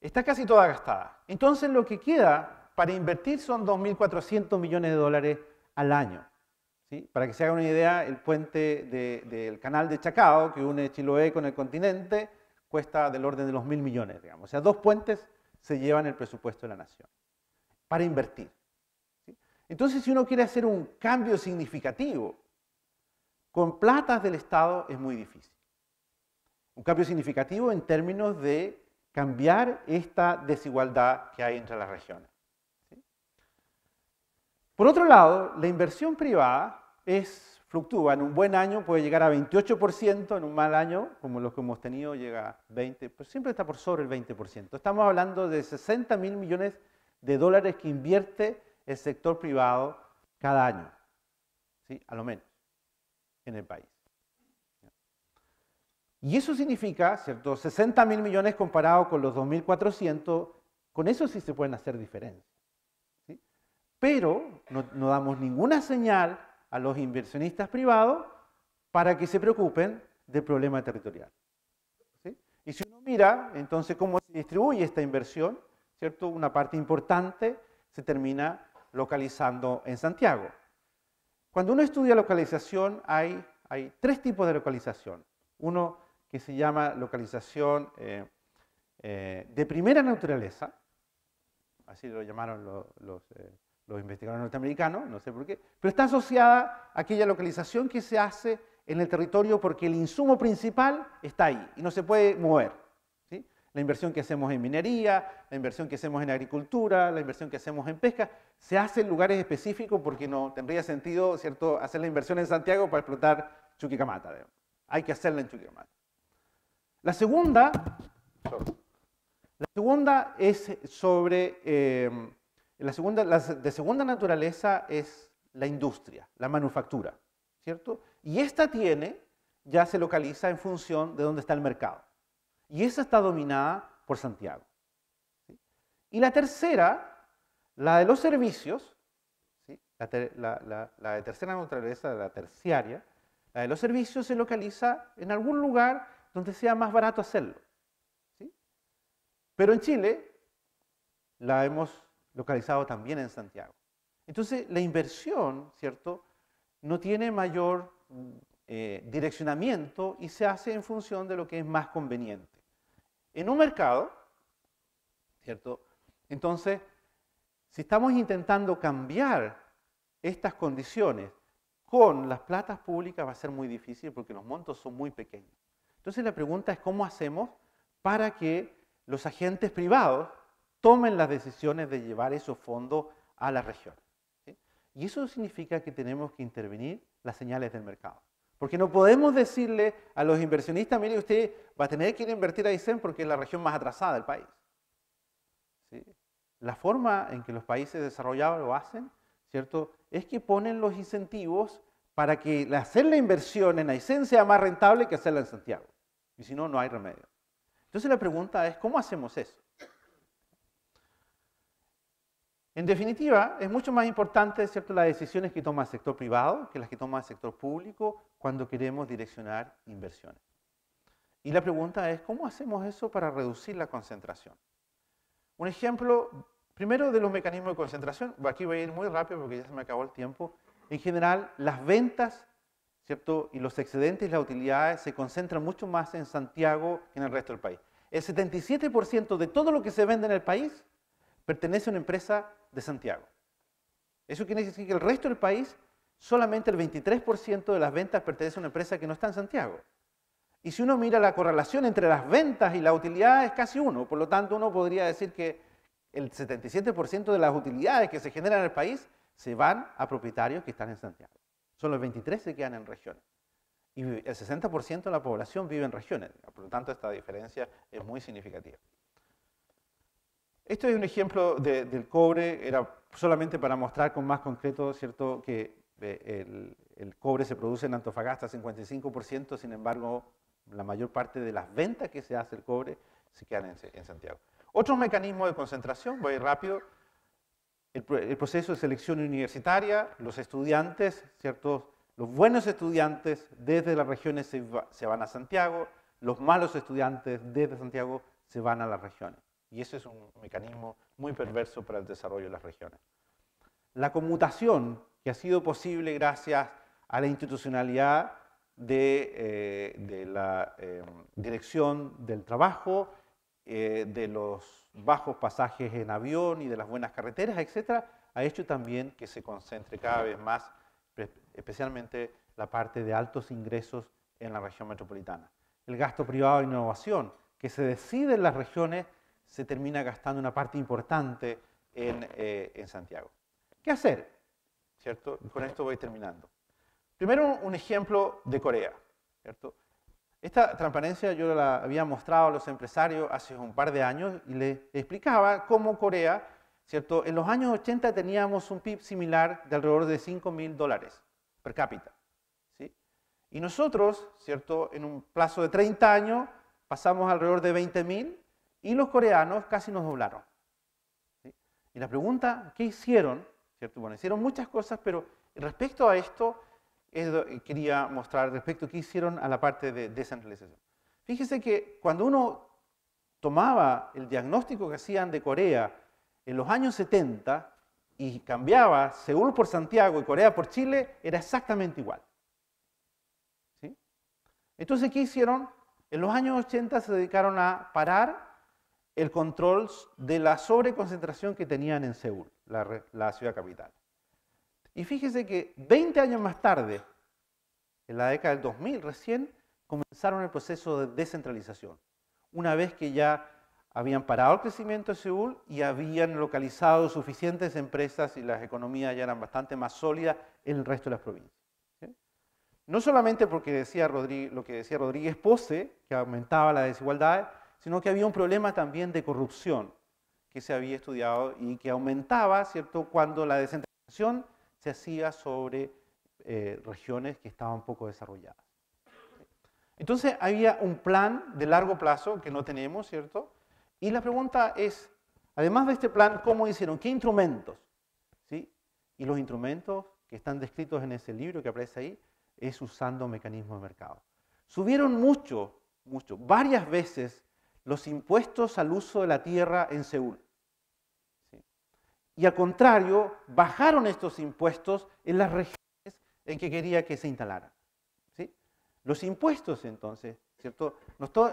Está casi toda gastada. Entonces lo que queda para invertir son 2.400 millones de dólares al año. ¿Sí? Para que se haga una idea, el puente del canal de Chacao, que une Chiloé con el continente, cuesta del orden de los 1.000 millones, digamos. O sea, 2 puentes se llevan el presupuesto de la nación para invertir. ¿Sí? Entonces, si uno quiere hacer un cambio significativo con platas del Estado, es muy difícil. Un cambio significativo en términos de cambiar esta desigualdad que hay entre las regiones. ¿Sí? Por otro lado, la inversión privada fluctúa. En un buen año puede llegar a 28%, en un mal año, como los que hemos tenido, llega a 20%, pero siempre está por sobre el 20%. Estamos hablando de 60.000 millones de dólares que invierte el sector privado cada año, ¿sí? A lo menos, en el país. Y eso significa, ¿cierto? 60.000 millones comparado con los 2.400, con eso sí se pueden hacer diferencias, ¿sí? Pero no damos ninguna señal a los inversionistas privados para que se preocupen del problema territorial, ¿sí? Y si uno mira, entonces, cómo se distribuye esta inversión, ¿cierto? Una parte importante se termina localizando en Santiago. Cuando uno estudia localización, hay 3 tipos de localización. Uno que se llama localización de primera naturaleza, así lo llamaron los investigadores norteamericanos, no sé por qué, pero está asociada a aquella localización que se hace en el territorio porque el insumo principal está ahí y no se puede mover, ¿sí? La inversión que hacemos en minería, la inversión que hacemos en agricultura, la inversión que hacemos en pesca, se hace en lugares específicos porque no tendría sentido, ¿cierto?, hacer la inversión en Santiago para explotar Chuquicamata. Hay que hacerla en Chuquicamata. La segunda es sobre... La de segunda naturaleza es la industria, la manufactura, ¿cierto? Y esta ya se localiza en función de dónde está el mercado. Y esa está dominada por Santiago, ¿sí? Y la tercera, la de los servicios, ¿sí? La de tercera naturaleza, la terciaria, la de los servicios se localiza en algún lugar donde sea más barato hacerlo, ¿sí? Pero en Chile la hemos localizado también en Santiago. Entonces, la inversión, ¿cierto?, no tiene mayor direccionamiento y se hace en función de lo que es más conveniente. En un mercado, ¿cierto? Entonces, si estamos intentando cambiar estas condiciones con las platas públicas va a ser muy difícil porque los montos son muy pequeños. Entonces, la pregunta es cómo hacemos para que los agentes privados tomen las decisiones de llevar esos fondos a la región, ¿sí? Y eso significa que tenemos que intervenir las señales del mercado. Porque no podemos decirle a los inversionistas, mire, usted va a tener que ir a invertir a Aysén porque es la región más atrasada del país, ¿sí? La forma en que los países desarrollados lo hacen, ¿cierto?, es que ponen los incentivos para que hacer la inversión en Aysén sea más rentable que hacerla en Santiago. Y si no, no hay remedio. Entonces la pregunta es, ¿cómo hacemos eso? En definitiva, es mucho más importante, ¿cierto?, las decisiones que toma el sector privado que las que toma el sector público cuando queremos direccionar inversiones. Y la pregunta es, ¿cómo hacemos eso para reducir la concentración? Un ejemplo, primero, de los mecanismos de concentración. Aquí voy a ir muy rápido porque ya se me acabó el tiempo. En general, las ventas, ¿cierto?, y los excedentes y las utilidades se concentran mucho más en Santiago que en el resto del país. El 77% de todo lo que se vende en el país pertenece a una empresa de Santiago. Eso quiere decir que el resto del país, solamente el 23% de las ventas pertenece a una empresa que no está en Santiago. Y si uno mira la correlación entre las ventas y la utilidad es casi 1. Por lo tanto, uno podría decir que el 77% de las utilidades que se generan en el país se van a propietarios que están en Santiago. Solo el 23% se quedan en regiones. Y el 60% de la población vive en regiones. Por lo tanto, esta diferencia es muy significativa. Esto es un ejemplo del cobre, era solamente para mostrar con más concreto, ¿cierto?, que el cobre se produce en Antofagasta 55%, sin embargo, la mayor parte de las ventas que se hace el cobre se quedan en Santiago. Otros mecanismos de concentración, voy rápido, el proceso de selección universitaria, los estudiantes, ¿cierto?, los buenos estudiantes desde las regiones se van a Santiago, los malos estudiantes desde Santiago se van a las regiones. Y ese es un mecanismo muy perverso para el desarrollo de las regiones. La conmutación, que ha sido posible gracias a la institucionalidad de la dirección del trabajo, de los bajos pasajes en avión y de las buenas carreteras, etc., ha hecho también que se concentre cada vez más, especialmente la parte de altos ingresos en la región metropolitana. el gasto privado de innovación, que se decide en las regiones, se termina gastando una parte importante en Santiago. ¿Qué hacer? ¿Cierto? Con esto voy terminando. Primero, un ejemplo de Corea, ¿cierto? Esta transparencia yo la había mostrado a los empresarios hace un par de años y les explicaba cómo Corea, ¿cierto? En los años 80 teníamos un PIB similar de alrededor de $5.000 per cápita, ¿sí? Y nosotros, ¿cierto? En un plazo de 30 años pasamos alrededor de 20.000 y los coreanos casi nos doblaron, ¿sí? Y la pregunta, ¿qué hicieron? ¿Cierto? Bueno, hicieron muchas cosas, pero respecto a esto, quería mostrar respecto a qué hicieron a la parte de descentralización. Fíjese que cuando uno tomaba el diagnóstico que hacían de Corea en los años 70 y cambiaba Seúl por Santiago y Corea por Chile, era exactamente igual, ¿sí? Entonces, ¿qué hicieron? En los años 80 se dedicaron a parar el control de la sobreconcentración que tenían en Seúl, la ciudad capital. Y fíjese que 20 años más tarde, en la década del 2000, recién comenzaron el proceso de descentralización. Una vez que ya habían parado el crecimiento de Seúl y habían localizado suficientes empresas y las economías ya eran bastante más sólidas en el resto de las provincias, ¿sí? No solamente porque lo que decía Rodríguez Pose, que aumentaba la desigualdad, sino que había un problema también de corrupción que se había estudiado y que aumentaba, ¿cierto?, cuando la descentralización se hacía sobre regiones que estaban poco desarrolladas. Entonces había un plan de largo plazo que no tenemos, ¿cierto? Y la pregunta es, además de este plan, ¿cómo hicieron? ¿Qué instrumentos? ¿Sí? Y los instrumentos que están descritos en ese libro que aparece ahí es usando mecanismos de mercado. Subieron mucho, varias veces los impuestos al uso de la tierra en Seúl. Y al contrario, bajaron estos impuestos en las regiones en que quería que se instalaran, ¿sí? Los impuestos, entonces, ¿cierto?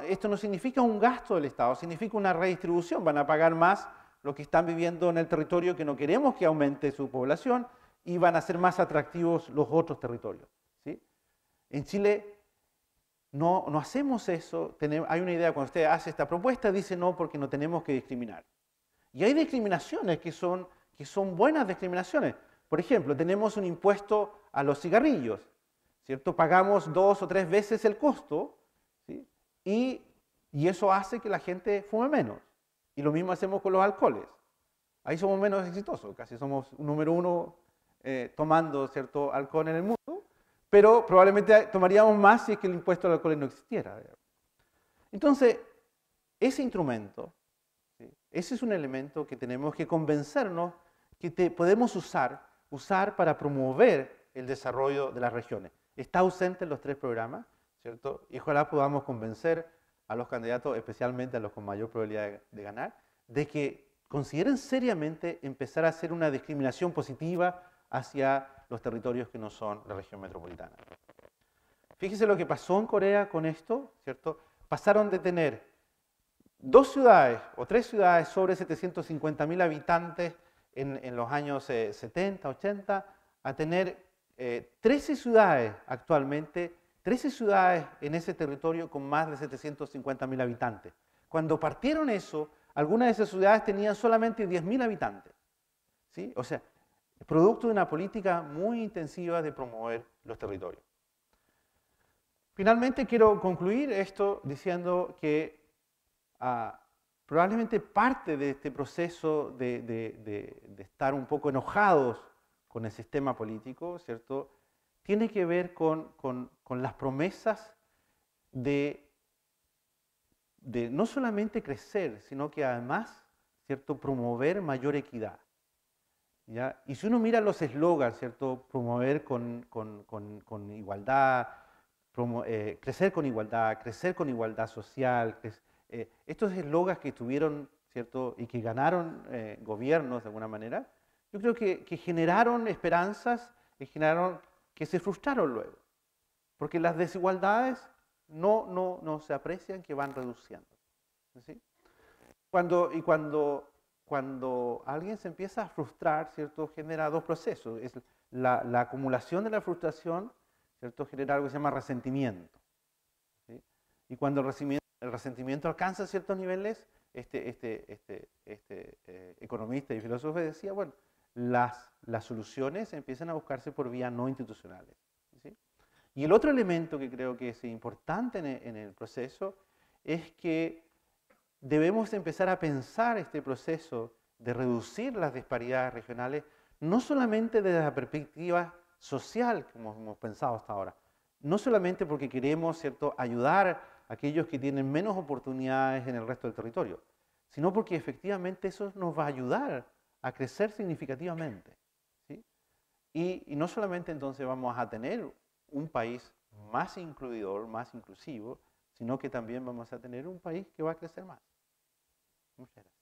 Esto no significa un gasto del Estado, significa una redistribución. Van a pagar más los que están viviendo en el territorio que no queremos que aumente su población y van a ser más atractivos los otros territorios, ¿sí? En Chile no hacemos eso. Hay una idea, cuando usted hace esta propuesta, dice no porque no tenemos que discriminar. Y hay discriminaciones que son buenas discriminaciones. Por ejemplo, tenemos un impuesto a los cigarrillos, ¿cierto? Pagamos 2 o 3 veces el costo, ¿sí? Y eso hace que la gente fume menos. Y lo mismo hacemos con los alcoholes. Ahí somos menos exitosos, casi somos número 1 tomando, ¿cierto?, alcohol en el mundo, pero probablemente tomaríamos más si es que el impuesto al alcohol no existiera. Entonces, ese instrumento, ¿sí?, ese es un elemento que tenemos que convencernos que podemos usar para promover el desarrollo de las regiones. Está ausente en los 3 programas, ¿cierto? Y ojalá podamos convencer a los candidatos, especialmente a los con mayor probabilidad de ganar, de que consideren seriamente empezar a hacer una discriminación positiva hacia los territorios que no son la región metropolitana. Fíjese lo que pasó en Corea con esto, ¿cierto? Pasaron de tener 2 ciudades o 3 ciudades sobre 750.000 habitantes en los años 70, 80, a tener 13 ciudades actualmente, 13 ciudades en ese territorio con más de 750.000 habitantes. Cuando partieron eso, algunas de esas ciudades tenían solamente 10.000 habitantes, ¿sí? O sea, producto de una política muy intensiva de promover los territorios. Finalmente quiero concluir esto diciendo que probablemente parte de este proceso de estar un poco enojados con el sistema político, ¿cierto?, tiene que ver con las promesas de no solamente crecer, sino que además, ¿cierto?, promover mayor equidad, ¿ya? Y si uno mira los eslogans, ¿cierto?, promover con igualdad, crecer con igualdad social, estos eslogans que tuvieron, ¿cierto?, y que ganaron gobiernos de alguna manera, yo creo que generaron esperanzas y generaron que se frustraron luego, porque las desigualdades no se aprecian, que van reduciendo, ¿sí? Cuando alguien se empieza a frustrar, ¿cierto?, genera 2 procesos. Es la acumulación de la frustración, ¿cierto?, genera algo que se llama resentimiento, ¿sí? Y cuando el resentimiento alcanza ciertos niveles, economista y filósofo decía, bueno, las soluciones empiezan a buscarse por vías no institucionales. ¿Sí? Y el otro elemento que creo que es importante en el proceso es que debemos empezar a pensar este proceso de reducir las disparidades regionales, no solamente desde la perspectiva social, como hemos pensado hasta ahora, no solamente porque queremos, ¿cierto?, ayudar a aquellos que tienen menos oportunidades en el resto del territorio, sino porque efectivamente eso nos va a ayudar a crecer significativamente. ¿Sí? Y no solamente entonces vamos a tener un país más incluidor, más inclusivo, sino que también vamos a tener un país que va a crecer más. Muchas gracias.